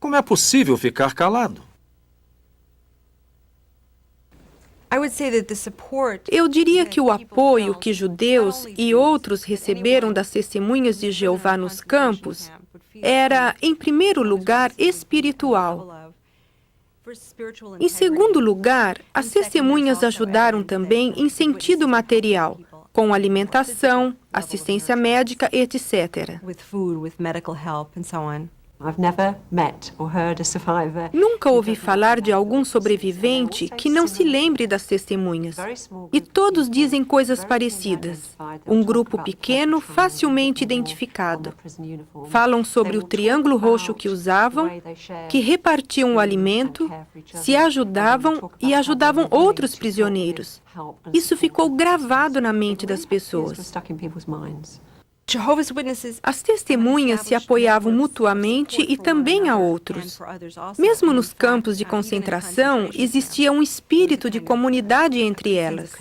como é possível ficar calado?
Eu diria que o apoio que judeus e outros receberam das testemunhas de Jeová nos campos era, em primeiro lugar, espiritual. Em segundo lugar, as testemunhas ajudaram também em sentido material, com alimentação, assistência médica, etc. Nunca ouvi falar de algum sobrevivente que não se lembre das testemunhas. E todos dizem coisas parecidas. Um grupo pequeno, facilmente identificado. Falam sobre o triângulo roxo que usavam, que repartiam o alimento, se ajudavam e ajudavam outros prisioneiros. Isso ficou gravado na mente das pessoas. As testemunhas se apoiavam mutuamente e também a outros. Mesmo nos campos de concentração, existia um espírito de comunidade entre elas.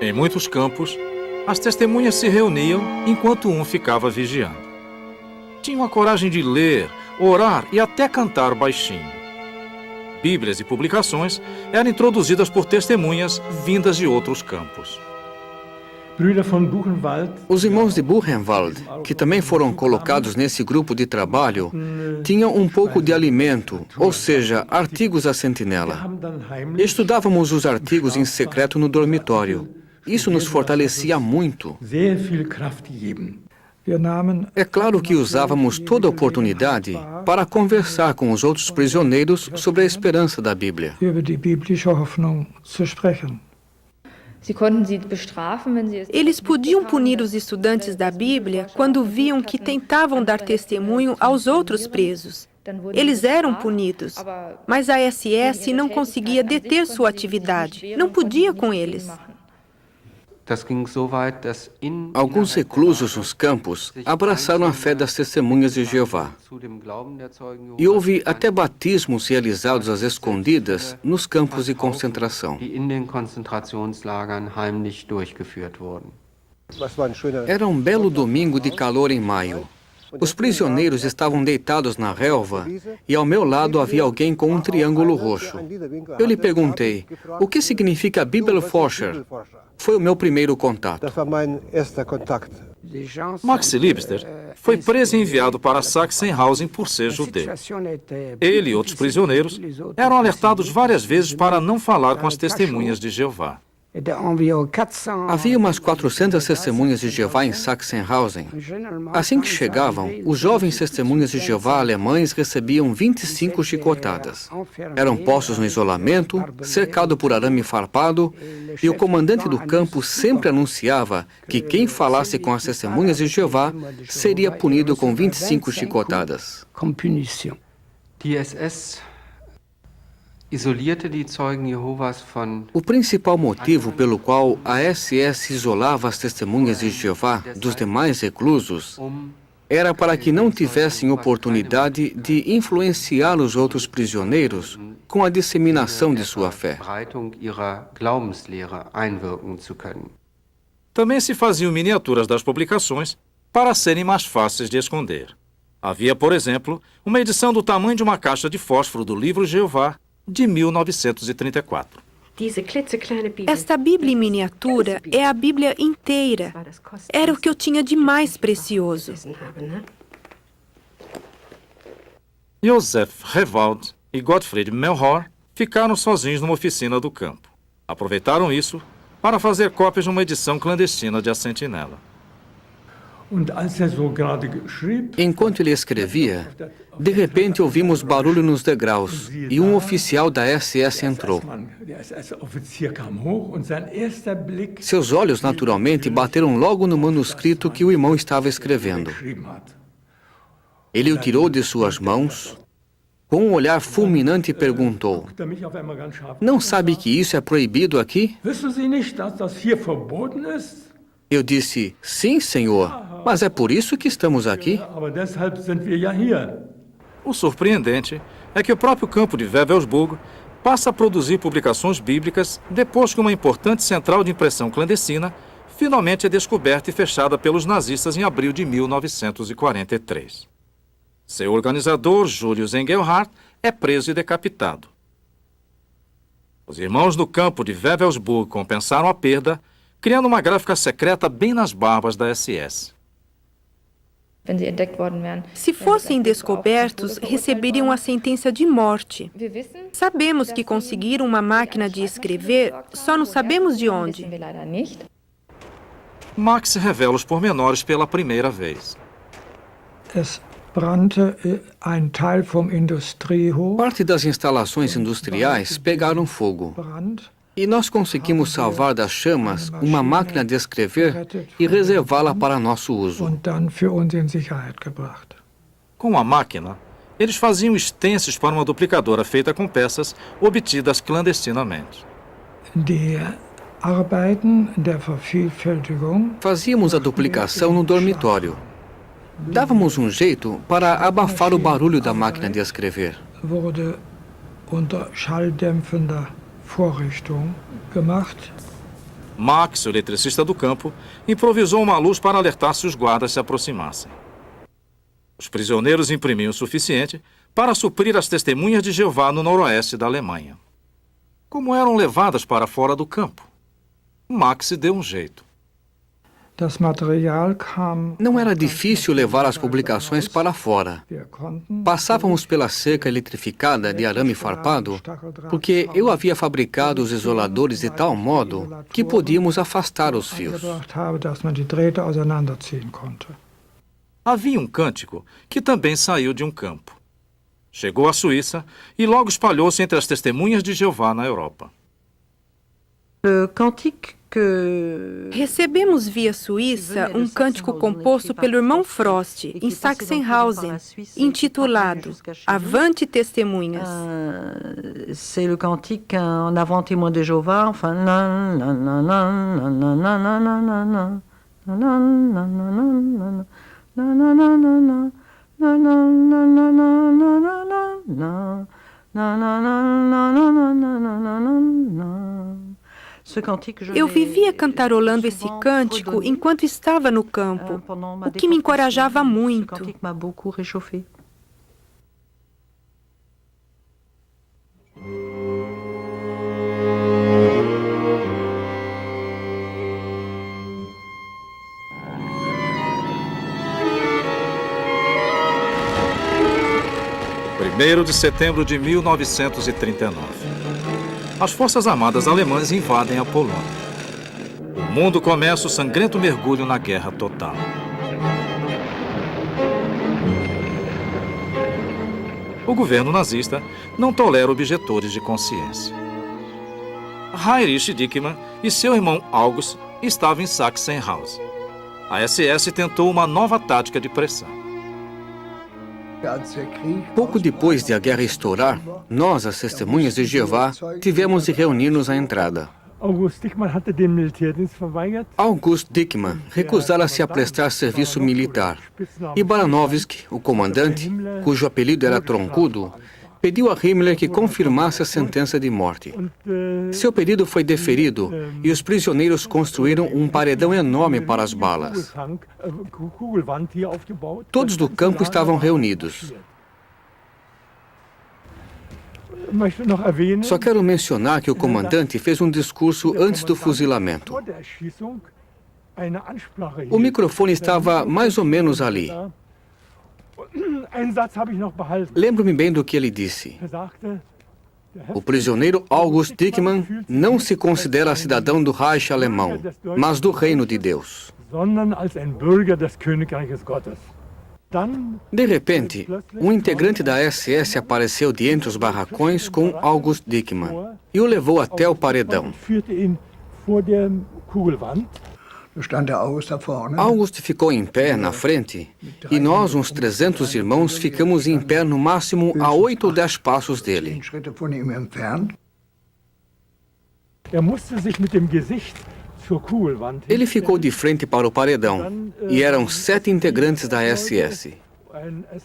Em muitos campos, as testemunhas se reuniam enquanto um ficava vigiando. Tinham a coragem de ler, orar e até cantar baixinho. Bíblias e publicações eram introduzidas por testemunhas vindas de outros campos.
Os irmãos de Buchenwald, que também foram colocados nesse grupo de trabalho, tinham um pouco de alimento, ou seja, artigos à sentinela. Estudávamos os artigos em secreto no dormitório. Isso nos fortalecia muito. É claro que usávamos toda oportunidade para conversar com os outros prisioneiros sobre a esperança da Bíblia.
Eles podiam punir os estudantes da Bíblia quando viam que tentavam dar testemunho aos outros presos. Eles eram punidos, mas a SS não conseguia deter sua atividade, não podia com eles.
Das ging so weit, dass
Alguns reclusos nos campos abraçaram a fé das testemunhas de Jeová. E houve até batismos realizados às escondidas nos campos de concentração.
die in den Konzentrationslagern heimlich durchgeführt wurden.
Era um belo domingo de calor em maio. Os prisioneiros estavam deitados na relva e ao meu lado havia alguém com um triângulo roxo. Eu lhe perguntei, o que significa Bibelforscher? Foi o meu primeiro contato.
Max Liebster foi preso e enviado para Sachsenhausen por ser judeu. Ele e outros prisioneiros eram alertados várias vezes para não falar com as testemunhas de Jeová.
Havia umas 400 testemunhas de Jeová em Sachsenhausen. Assim que chegavam, os jovens testemunhas de Jeová alemães recebiam 25 chicotadas. Eram postos no isolamento, cercado por arame farpado, e o comandante do campo sempre anunciava que quem falasse com as testemunhas de Jeová seria punido com 25 chicotadas.
Die SS isolierte die Zeugen Jehovas von
O principal motivo pelo qual a SS isolava as testemunhas de Jeová dos demais reclusos era para que não tivessem oportunidade de influenciar os outros prisioneiros com a disseminação de sua fé.
Verbreitung ihrer Glaubenslehre einwirken zu können.
Também se faziam miniaturas das publicações para serem mais fáceis de esconder. Havia, por exemplo, uma edição do tamanho de uma caixa de fósforo do livro Jeová, de 1934.
Esta Bíblia em miniatura é a Bíblia inteira. Era o que eu tinha de mais precioso.
Josef Rewald e Gottfried Melchor ficaram sozinhos numa oficina do campo. Aproveitaram isso para fazer cópias de uma edição clandestina de A Sentinela.
Enquanto ele escrevia, de repente ouvimos barulho nos degraus e um oficial da SS entrou. Seus olhos, naturalmente, bateram logo no manuscrito que o irmão estava escrevendo. Ele o tirou de suas mãos, com um olhar fulminante perguntou, "Não sabe que isso é proibido aqui?" Eu disse, "Sim, senhor, mas é por isso que estamos aqui."
O surpreendente é que o próprio campo de Wewelsburg passa a produzir publicações bíblicas depois que uma importante central de impressão clandestina finalmente é descoberta e fechada pelos nazistas em abril de 1943. Seu organizador, Julius Engelhardt, é preso e decapitado. Os irmãos do campo de Wewelsburg compensaram a perda, criando uma gráfica secreta bem nas barbas da SS.
Se fossem descobertos, receberiam a sentença de morte. Sabemos que conseguiram uma máquina de escrever, só não sabemos de onde.
Max revela os pormenores pela primeira vez.
Parte das instalações industriais pegaram fogo. E nós conseguimos salvar das chamas uma máquina de escrever e reservá-la para nosso uso.
Com a máquina, eles faziam extensos para uma duplicadora feita com peças obtidas clandestinamente.
Fazíamos a duplicação no dormitório. Dávamos um jeito para abafar o barulho da máquina de escrever.
Max, o eletricista do campo, improvisou uma luz para alertar se os guardas se aproximassem. Os prisioneiros imprimiam o suficiente para suprir as testemunhas de Jeová no noroeste da Alemanha. Como eram levadas para fora do campo? Max deu um jeito.
Não era difícil levar as publicações para fora. Passávamos pela cerca eletrificada de arame farpado, porque eu havia fabricado os isoladores de tal modo que podíamos afastar os fios.
Havia um cântico que também saiu de um campo. Chegou à Suíça e logo espalhou-se entre as testemunhas de Jeová na Europa.
Recebemos via Suíça um cântico composto pelo irmão Frost, em Sachsenhausen, intitulado Avante Testemunhas.
C'est le cantique en avant témoin de Jéhovah, enfin
Eu vivia cantarolando esse cântico enquanto estava no campo, o que me encorajava muito.
Primeiro de setembro de 1939. As Forças Armadas Alemãs invadem a Polônia. O mundo começa o sangrento mergulho na guerra total. O governo nazista não tolera objetores de consciência. Heinrich Dickmann e seu irmão August estavam em Sachsenhausen. A SS tentou uma nova tática de pressão.
Pouco depois de a guerra estourar, nós, as testemunhas de Jeová, tivemos de reunir-nos à entrada. August Dickmann recusara-se a prestar serviço militar. E Baranovsky, o comandante, cujo apelido era Troncudo, pediu a Himmler que confirmasse a sentença de morte. Seu pedido foi deferido e os prisioneiros construíram um paredão enorme para as balas. Todos do campo estavam reunidos. Só quero mencionar que o comandante fez um discurso antes do fuzilamento. O microfone estava mais ou menos ali. Lembro-me bem do que ele disse. O prisioneiro August Dickmann não se considera cidadão do Reich alemão, mas do reino de Deus. De repente, um integrante da SS apareceu de entre os barracões com August Dickmann e o levou até o paredão. August ficou em pé na frente e nós, uns 300 irmãos, ficamos em pé no máximo a 8 ou 10 passos dele. Ele ficou de frente para o paredão e eram 7 integrantes da SS.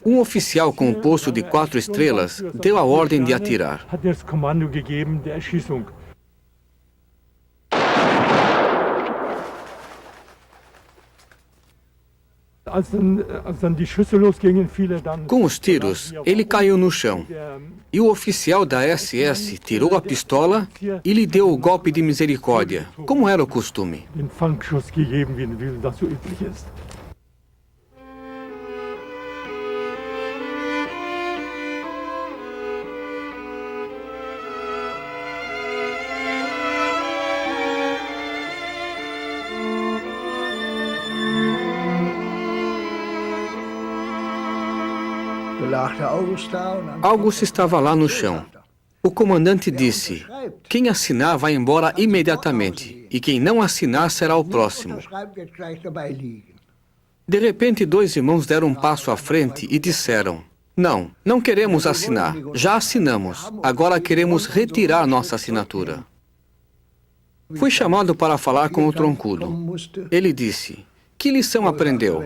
Um oficial com um posto de 4 estrelas deu a ordem de atirar. Com os tiros, ele caiu no chão. E o oficial da SS tirou a pistola e lhe deu o golpe de misericórdia, como era o costume. August estava lá no chão. O comandante disse: quem assinar vai embora imediatamente, e quem não assinar será o próximo. De repente, 2 irmãos deram um passo à frente e disseram: não, não queremos assinar, já assinamos, agora queremos retirar nossa assinatura. Fui chamado para falar com o Troncudo. Ele disse: que lição aprendeu?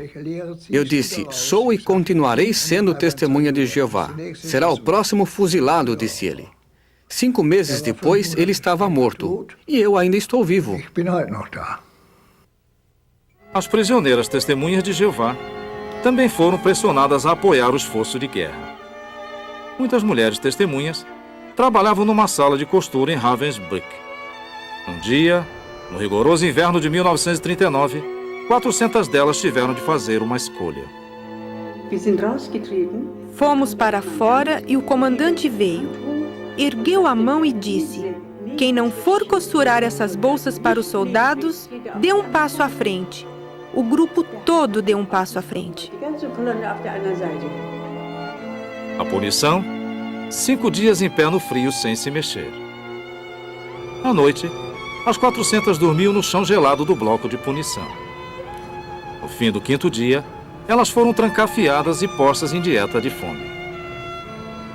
Eu disse: sou e continuarei sendo testemunha de Jeová. Será o próximo fuzilado, disse ele. 5 meses depois, ele estava morto. E eu ainda estou vivo.
As prisioneiras testemunhas de Jeová também foram pressionadas a apoiar o esforço de guerra. Muitas mulheres testemunhas trabalhavam numa sala de costura em Ravensbrück. Um dia, no rigoroso inverno de 1939, 400 delas tiveram de fazer uma escolha.
Fomos para fora e o comandante veio. Ergueu a mão e disse: quem não for costurar essas bolsas para os soldados, dê um passo à frente. O grupo todo deu um passo à frente.
A punição? 5 dias em pé no frio sem se mexer. À noite, As 400 dormiam no chão gelado do bloco de punição. No fim do 5º dia, elas foram trancafiadas e postas em dieta de fome.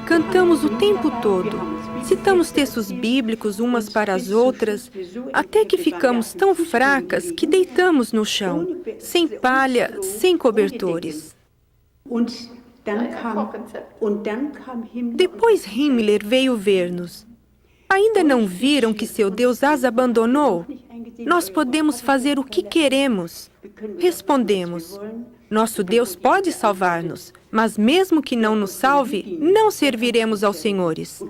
Cantamos o tempo todo. Citamos textos bíblicos umas para as outras, até que ficamos tão fracas que deitamos no chão, sem palha, sem cobertores. Depois Himmler veio ver-nos. Ainda não viram que seu Deus as abandonou? Nós podemos fazer o que queremos. Respondemos: nosso Deus pode salvar-nos, mas mesmo que não nos salve, não serviremos aos senhores.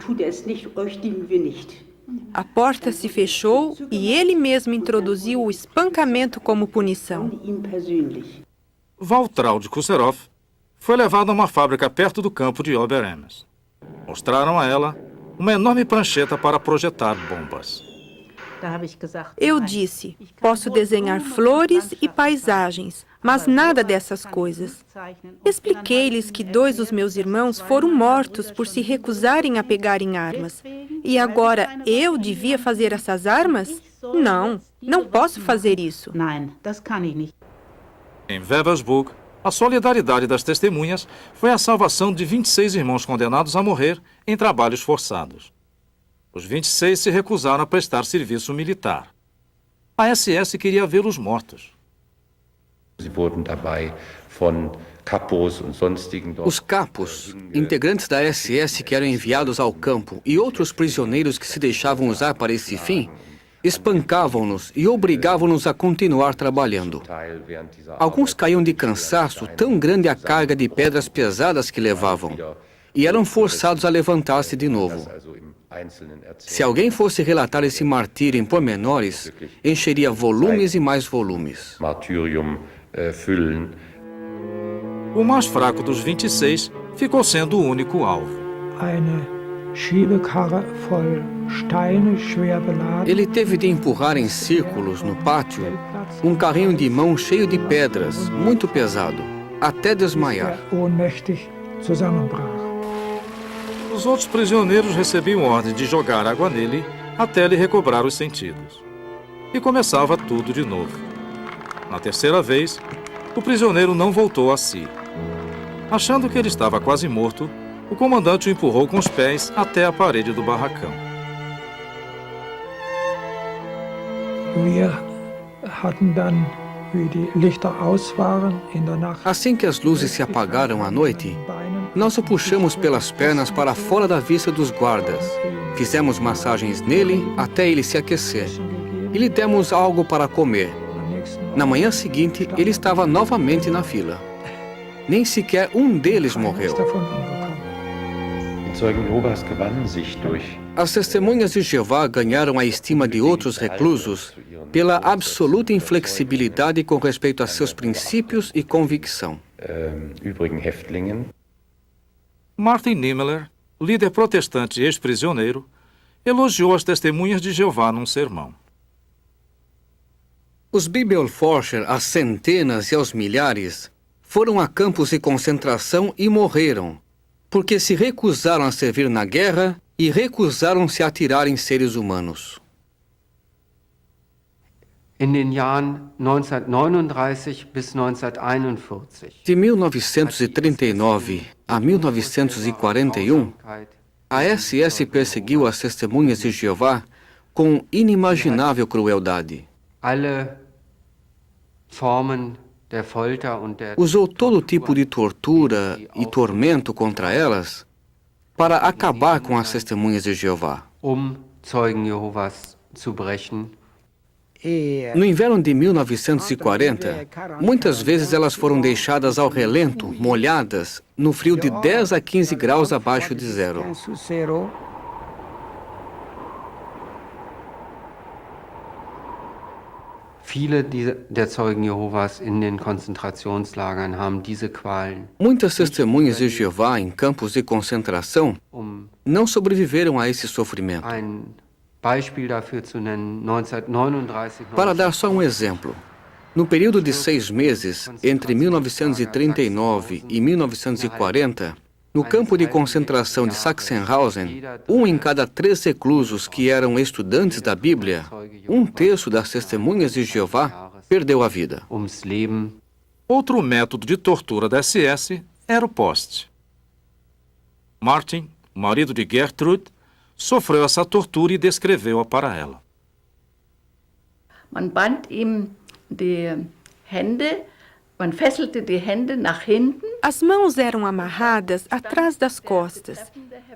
A porta se fechou e ele mesmo introduziu o espancamento como punição.
Waltraud Kusserov foi levado a uma fábrica perto do campo de Oberems. Mostraram a ela uma enorme prancheta para projetar bombas.
Eu disse: posso desenhar flores e paisagens, mas nada dessas coisas. Expliquei-lhes que 2 dos meus irmãos foram mortos por se recusarem a pegar em armas. E agora eu devia fazer essas armas? Não, não posso fazer isso.
Em Wewelsburg, a solidariedade das testemunhas foi a salvação de 26 irmãos condenados a morrer em trabalhos forçados. Os 26 se recusaram a prestar serviço militar. A SS queria vê-los mortos.
Os capos, integrantes da SS que eram enviados ao campo, e outros prisioneiros que se deixavam usar para esse fim, espancavam-nos e obrigavam-nos a continuar trabalhando. Alguns caíam de cansaço, tão grande a carga de pedras pesadas que levavam, e eram forçados a levantar-se de novo. Se alguém fosse relatar esse martírio em pormenores, encheria volumes e mais volumes.
O mais fraco dos 26 ficou sendo o único alvo.
Ele teve de empurrar em círculos no pátio um carrinho de mão cheio de pedras, muito pesado, até desmaiar.
Os outros prisioneiros recebiam ordem de jogar água nele até ele recobrar os sentidos. E começava tudo de novo. Na 3ª vez, o prisioneiro não voltou a si. Achando que ele estava quase morto, o comandante o empurrou com os pés até a parede do barracão.
Assim que as luzes se apagaram à noite, nós o puxamos pelas pernas para fora da vista dos guardas. Fizemos massagens nele até ele se aquecer. E lhe demos algo para comer. Na manhã seguinte, ele estava novamente na fila. Nem sequer um deles morreu. As testemunhas de Jeová ganharam a estima de outros reclusos pela absoluta inflexibilidade com respeito a seus princípios e convicção.
Martin Niemöller, líder protestante e ex-prisioneiro, elogiou as testemunhas de Jeová num sermão.
Os Bibelforscher, às centenas e aos milhares, foram a campos de concentração e morreram, porque se recusaram a servir na guerra e recusaram-se a atirar em seres humanos.
In den Jahren 1939 bis 1941.
De 1939 a 1941, a SS perseguiu as testemunhas de Jeová com inimaginável crueldade. Usou todo tipo de tortura e tormento contra elas para acabar com as testemunhas de Jeová.
Zeugen Jehovas zu brechen.
No inverno de 1940, muitas vezes elas foram deixadas ao relento, molhadas, no frio de 10 a 15 graus abaixo de zero.
Viele der Zeugen Jehovas in den Konzentrationslagern haben diese Qualen.
Muitas testemunhas de Jeová em campos de concentração não sobreviveram a esse sofrimento. Para dar só um exemplo, no período de 6 meses, entre 1939 e 1940, No campo de concentração de Sachsenhausen, 1 em cada 3 reclusos que eram estudantes da Bíblia, 1/3 das testemunhas de Jeová, perdeu a vida.
Outro método de tortura da SS era o poste. Martin, o marido de Gertrude, sofreu essa tortura e descreveu-a para ela.
Man band ihm die Hände, man fesselte die Hände nach hinten.
As mãos eram amarradas atrás das costas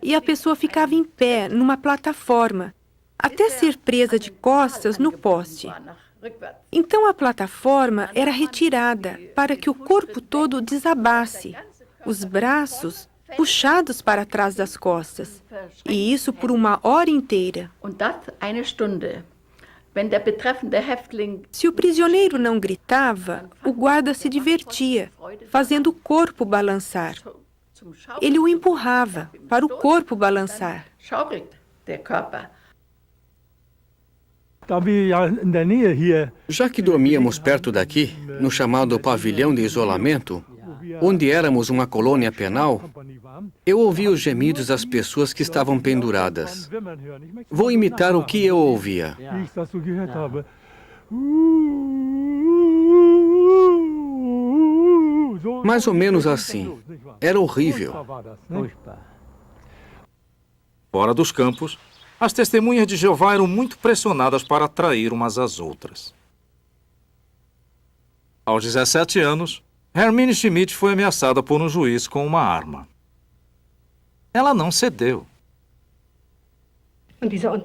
e a pessoa ficava em pé numa plataforma, até ser presa de costas no poste. Então a plataforma era retirada para que o corpo todo desabasse, os braços puxados para trás das costas, e isso por 1 hora inteira.
Und das eine Stunde. Wenn der betreffende Häftling
Se o prisioneiro não gritava, o guarda se divertia, fazendo o corpo balançar.
zum Schaukeln
Ele o empurrava para o corpo balançar.
schaukelt der Körper.
Da wir ja in der Nähe hier
Já que dormíamos perto daqui, no chamado pavilhão de isolamento, onde éramos uma colônia penal, eu ouvi os gemidos das pessoas que estavam penduradas.
Wimmern hören. Ich möchte
Vou imitar o que eu ouvia.
wie ich das so gehört habe. So
Mais ou menos assim. Era horrível.
war das, ne?
Fora dos campos, as testemunhas de Jeová eram muito pressionadas para atrair umas às outras. Aos 17 anos, Hermine Schmidt foi ameaçada por um juiz com uma arma. Ela não cedeu.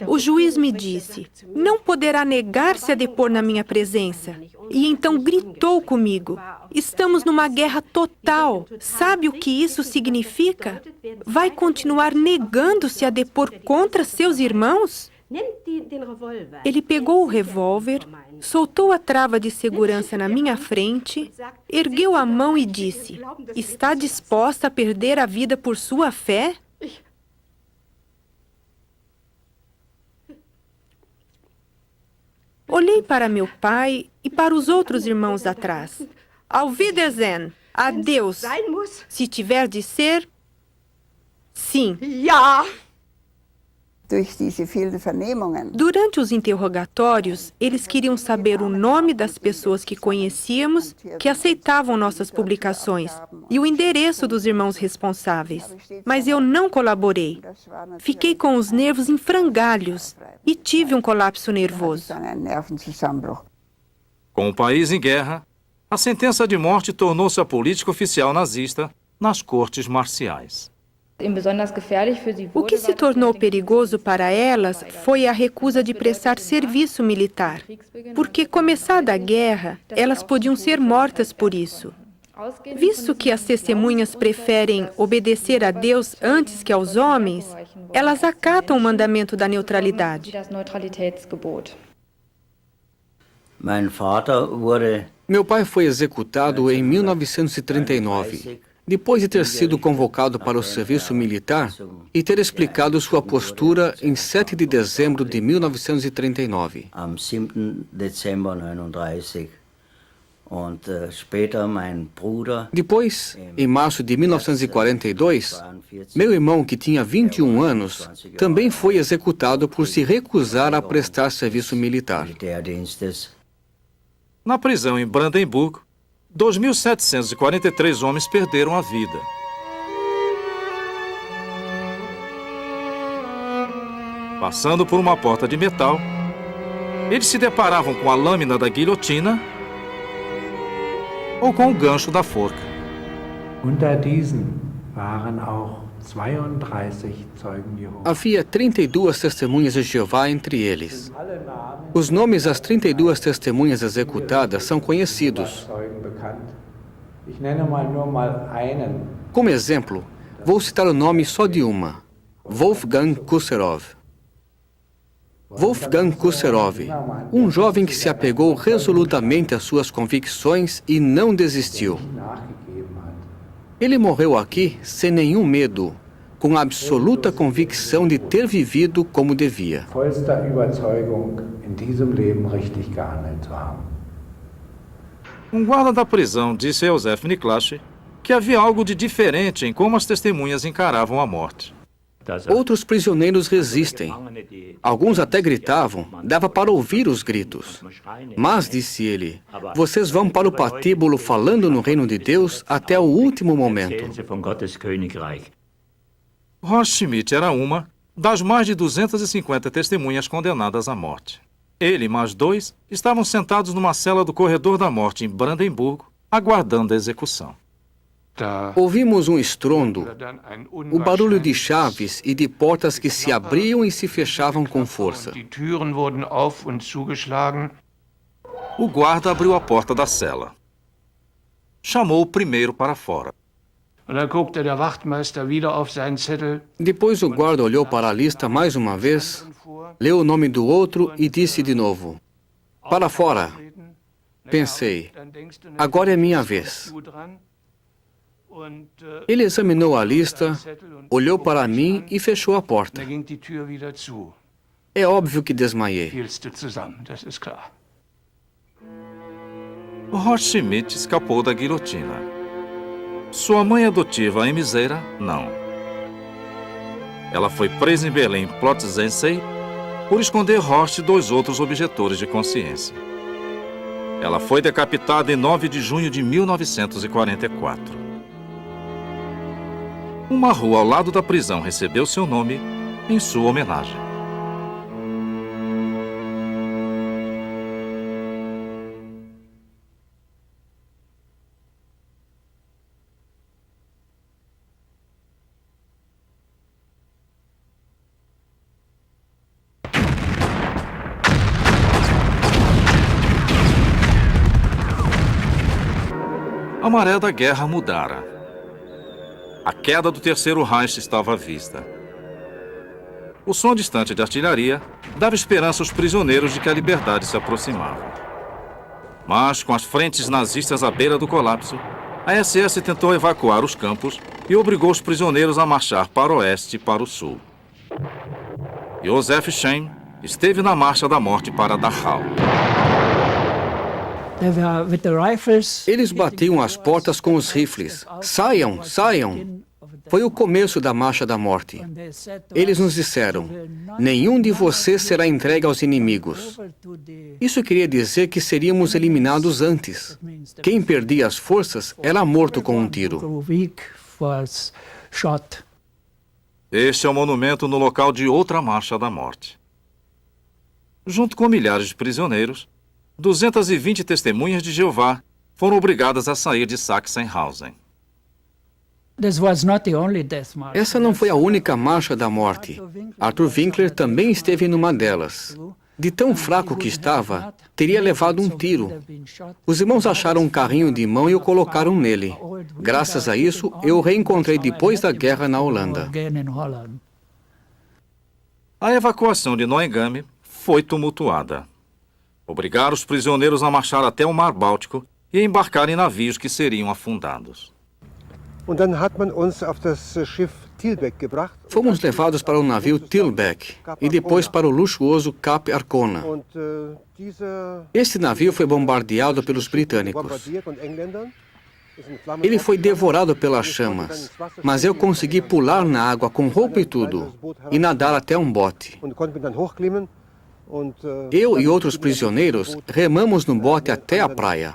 O juiz me disse: não poderá negar-se a depor na minha presença. E então gritou comigo: estamos numa guerra total. Sabe o que isso significa? Vai continuar negando-se a depor contra seus irmãos? Ele pegou o revólver, soltou a trava de segurança na minha frente, ergueu a mão e disse: está disposta a perder a vida por sua fé? Olhei para meu pai e para os outros irmãos atrás. Auf Wiedersehen. Adeus. Se tiver de ser, sim.
Durch diese vielen Vernehmungen
Durante os interrogatórios, eles queriam saber o nome das pessoas que conhecíamos, que aceitavam nossas publicações, e o endereço dos irmãos responsáveis. Mas eu não colaborei. Fiquei com os nervos em frangalhos e tive um colapso nervoso.
dann ein Nervenzusammenbruch.
Com o país em guerra, a sentença de morte tornou-se a política oficial nazista nas cortes marciais.
O que se tornou perigoso para elas foi a recusa de prestar serviço militar, porque, começada a guerra, elas podiam ser mortas por isso. Visto que as testemunhas preferem obedecer a Deus antes que aos homens, elas acatam o mandamento da neutralidade.
Mein Vater wurde
Meu pai foi executado em 1939, depois de ter sido convocado para o serviço militar e ter explicado sua postura em 7 de dezembro de 1939.
am 7. Dezember 39 und später mein Bruder
Depois, em março de 1942, meu irmão, que tinha 21 anos, também foi executado por se recusar a prestar serviço militar.
Militärdienstes.
Na prisão em Brandenburg, 2.743 homens perderam a vida. Passando por uma porta de metal, eles se deparavam com a lâmina da guilhotina ou com o gancho da forca.
Unter diesen waren auch 32 Zeugen Jehovas.
Havia 32 testemunhas de Jeová entre eles. Os nomes das 32 testemunhas executadas são conhecidos.
Zeugen bekannt. Ich nenne nur mal einen.
Como exemplo, vou citar o nome só de uma: Wolfgang Kusserov. Wolfgang Kusserov, um jovem que se apegou resolutamente às suas convicções e não desistiu.
Nachgegeben hat.
Ele morreu aqui sem nenhum medo, com a absoluta convicção de ter vivido como devia.
Vollster Überzeugung, in diesem Leben richtig gehandelt zu haben.
Um guarda da prisão disse a Josef Niklasch que havia algo de diferente em como as testemunhas encaravam a morte.
Outros prisioneiros resistem. Alguns até gritavam, dava para ouvir os gritos. Mas, disse ele, vocês vão para o patíbulo falando no reino de Deus até o último momento.
Horst Schmidt era uma das mais de 250 testemunhas condenadas à morte. Ele e mais 2 estavam sentados numa cela do corredor da morte em Brandemburgo, aguardando a execução.
Ouvimos um estrondo, o barulho de chaves e de portas que se abriam e se fechavam com força.
O guarda abriu a porta da cela. Chamou o primeiro para fora.
Depois o guarda olhou para a lista mais uma vez, leu o nome do outro e disse de novo, para fora. Pensei, agora é minha vez. Ele examinou a lista, olhou para mim e fechou a porta. É óbvio que desmaiei.
Horst Schmidt escapou da guilhotina. Sua mãe adotiva, Emiseira, não. Ela foi presa em Berlim, Plötzensee, por esconder Horst e 2 outros objetores de consciência. Ela foi decapitada em 9 de junho de 1944. Uma rua ao lado da prisão recebeu seu nome em sua homenagem. A maré da guerra mudara. A queda do Terceiro Reich estava à vista. O som distante de artilharia dava esperança aos prisioneiros de que a liberdade se aproximava. Mas, com as frentes nazistas à beira do colapso, a SS tentou evacuar os campos e obrigou os prisioneiros a marchar para o oeste e para o sul. Josef Schein esteve na marcha da morte para Dachau.
Eles batiam as portas com os rifles. Saiam, saiam! Foi o começo da marcha da morte. Eles nos disseram, nenhum de vocês será entregue aos inimigos. Isso queria dizer que seríamos eliminados antes. Quem perdia as forças era morto com um tiro.
Este é o monumento no local de outra marcha da morte. Junto com milhares de prisioneiros, 220 testemunhas de Jeová foram obrigadas a sair de Sachsenhausen.
Essa não foi a única marcha da morte. Arthur Winkler também esteve numa delas. De tão fraco que estava, teria levado um tiro. Os irmãos acharam um carrinho de mão e o colocaram nele. Graças a isso, eu o reencontrei depois da guerra na Holanda.
A evacuação de Neuengamme foi tumultuada. Obrigaram os prisioneiros a marchar até o Mar Báltico e a embarcar em navios que seriam afundados.
Fomos levados para o navio Tilbeck e depois para o luxuoso Cap Arcona. Este navio foi bombardeado pelos britânicos. Ele foi devorado pelas chamas, mas eu consegui pular na água com roupa e tudo e nadar até um bote. Eu e outros prisioneiros remamos no bote até a praia.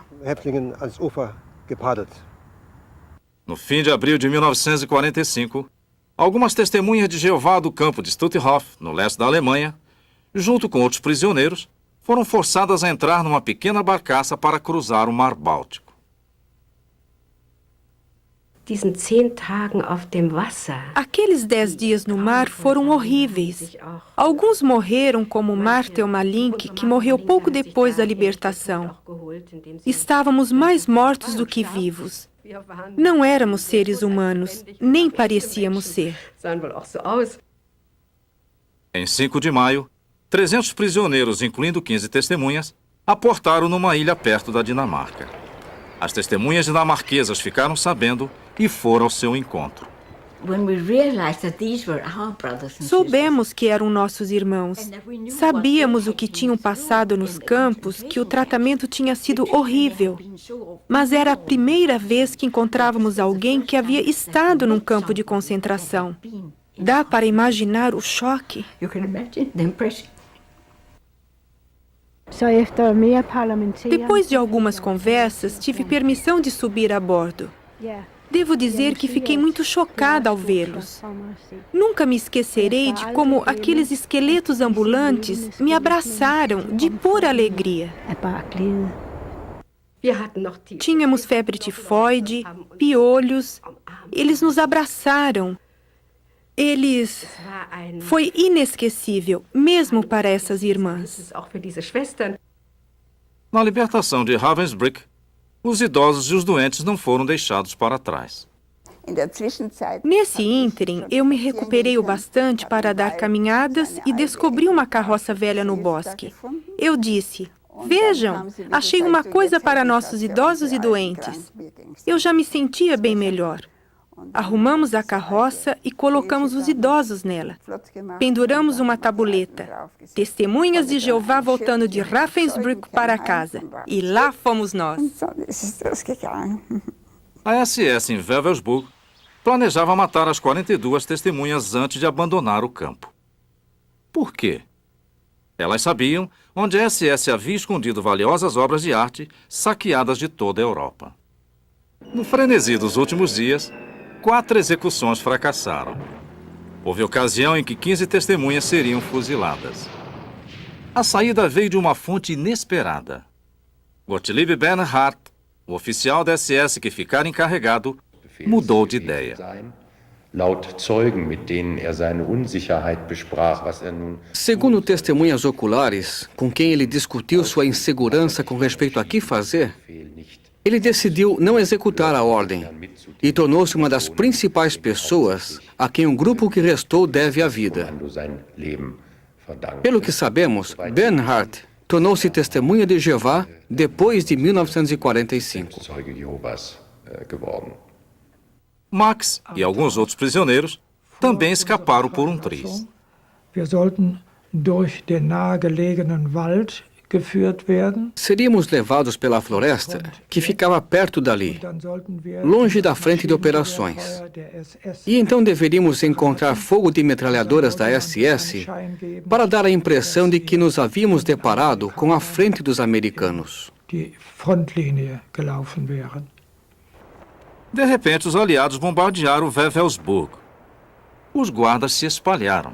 No fim de abril de 1945, algumas testemunhas de Jeová do campo de Stutthof, no leste da Alemanha, junto com outros prisioneiros, foram forçadas a entrar numa pequena barcaça para cruzar o Mar Báltico.
Aqueles 10 dias no mar foram horríveis. Alguns morreram, como Martel Malink, que morreu pouco depois da libertação. Estávamos mais mortos do que vivos. Não éramos seres humanos, nem parecíamos ser.
Em 5 de maio, 300 prisioneiros, incluindo 15 testemunhas, aportaram numa ilha perto da Dinamarca. As testemunhas dinamarquesas ficaram sabendo e foram ao seu encontro.
Soubemos que eram nossos irmãos. Sabíamos o que tinham passado nos campos, que o tratamento tinha sido horrível. Mas era a primeira vez que encontrávamos alguém que havia estado num campo de concentração. Dá para imaginar o choque? Depois de algumas conversas, tive permissão de subir a bordo. Devo dizer que fiquei muito chocada ao vê-los. Nunca me esquecerei de como aqueles esqueletos ambulantes me abraçaram de pura alegria. Tínhamos febre tifoide, piolhos. Eles nos abraçaram. Foi inesquecível, mesmo para essas irmãs.
Na libertação de Ravensbrück, os idosos e os doentes não foram deixados para trás.
Nesse ínterim, eu me recuperei o bastante para dar caminhadas e descobri uma carroça velha no bosque. Eu disse: "Vejam, achei uma coisa para nossos idosos e doentes." Eu já me sentia bem melhor. Arrumamos a carroça e colocamos os idosos nela. Penduramos uma tabuleta. Testemunhas de Jeová voltando de Ravensbrück para casa. E lá fomos nós.
A SS em Wewelsburg planejava matar as 42 testemunhas antes de abandonar o campo. Por quê? Elas sabiam onde a SS havia escondido valiosas obras de arte saqueadas de toda a Europa. No frenesi dos últimos dias, 4 execuções fracassaram. Houve ocasião em que 15 testemunhas seriam fuziladas. A saída veio de uma fonte inesperada. Gottlieb Bernhardt, o oficial da SS que ficara encarregado, mudou de ideia.
Segundo testemunhas oculares, com quem ele discutiu sua insegurança com respeito a que fazer, ele decidiu não executar a ordem e tornou-se uma das principais pessoas a quem o grupo que restou deve a vida. Pelo que sabemos, Bernhardt tornou-se testemunha de Jeová depois de 1945.
Max e alguns outros prisioneiros também escaparam por um triz.
Seríamos levados pela floresta, que ficava perto dali, longe da frente de operações. E então deveríamos encontrar fogo de metralhadoras da SS para dar a impressão de que nos havíamos deparado com a frente dos americanos.
De repente, os aliados bombardearam Wewelsburg. Os guardas se espalharam.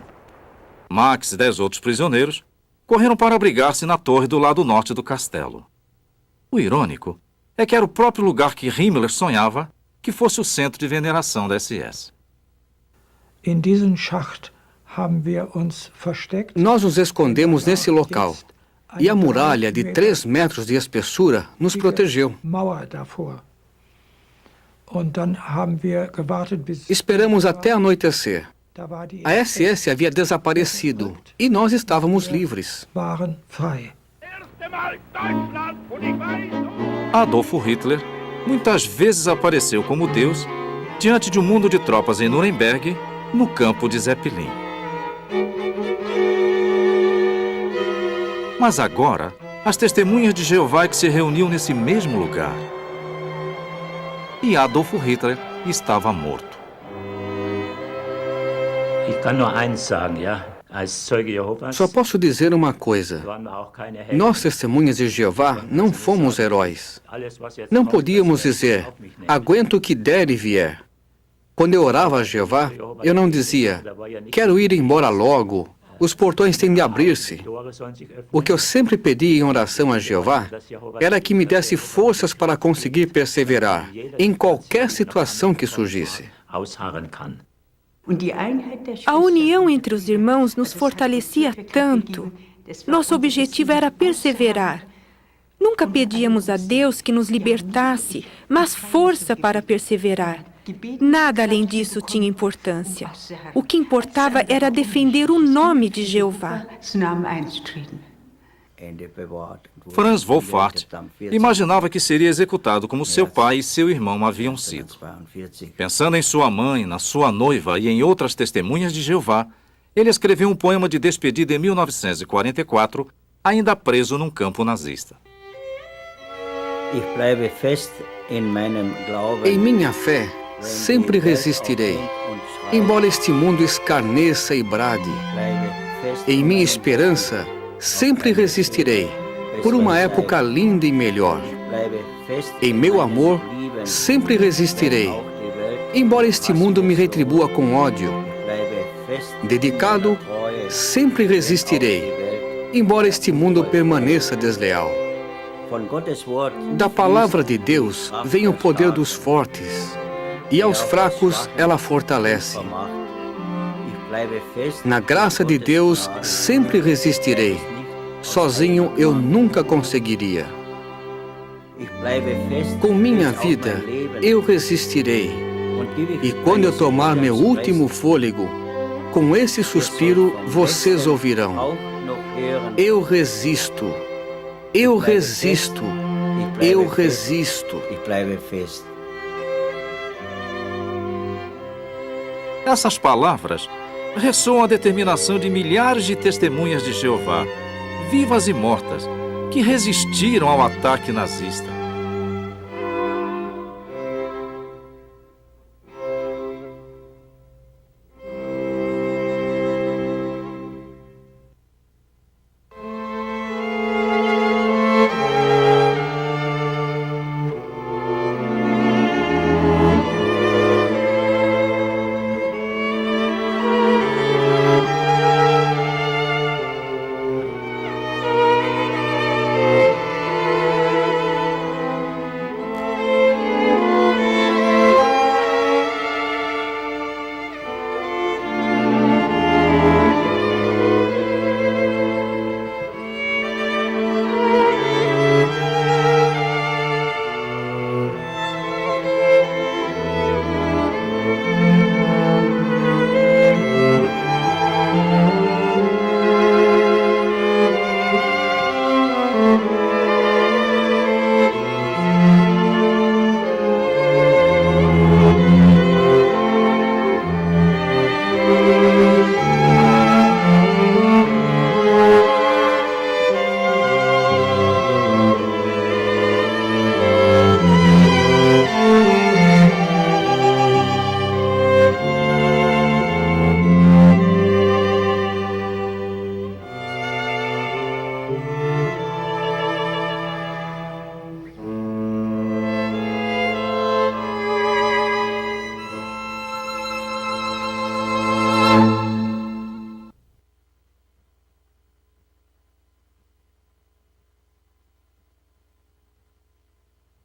Max e 10 outros prisioneiros correram para abrigar-se na torre do lado norte do castelo. O irônico é que era o próprio lugar que Himmler sonhava que fosse o centro de veneração da SS.
Nós nos escondemos nesse local, e a muralha de 3 metros de espessura nos protegeu. Esperamos até anoitecer. A SS havia desaparecido e nós estávamos livres.
Adolf Hitler muitas vezes apareceu como Deus diante de um mundo de tropas em Nuremberg, no campo de Zeppelin. Mas agora, as testemunhas de Jeová que se reuniam nesse mesmo lugar. E Adolf Hitler estava morto.
Só posso dizer uma coisa. Nós, testemunhas de Jeová, não fomos heróis. Não podíamos dizer, aguento o que der e vier. Quando eu orava a Jeová, eu não dizia, quero ir embora logo, os portões têm de abrir-se. O que eu sempre pedi em oração a Jeová era que me desse forças para conseguir perseverar em qualquer situação que surgisse.
A união entre os irmãos nos fortalecia tanto. Nosso objetivo era perseverar. Nunca pedíamos a Deus que nos libertasse, mas força para perseverar. Nada além disso tinha importância. O que importava era defender o nome de Jeová.
Franz Wolfart imaginava que seria executado como seu pai e seu irmão haviam sido. Pensando em sua mãe, na sua noiva e em outras testemunhas de Jeová, ele escreveu um poema de despedida em 1944, ainda preso num campo nazista.
Em minha fé, sempre resistirei, embora este mundo escarneça e brade. Em minha esperança, sempre resistirei, por uma época linda e melhor. Em meu amor, sempre resistirei, embora este mundo me retribua com ódio. Dedicado, sempre resistirei, embora este mundo permaneça desleal. Da palavra de Deus vem o poder dos fortes, e aos fracos ela fortalece. Na graça de Deus sempre resistirei. Sozinho eu nunca conseguiria. Com minha vida eu resistirei. E quando eu tomar meu último fôlego, com esse suspiro vocês ouvirão: eu resisto, eu resisto, eu resisto.
Essas palavras ressoam a determinação de milhares de testemunhas de Jeová, vivas e mortas, que resistiram ao ataque nazista.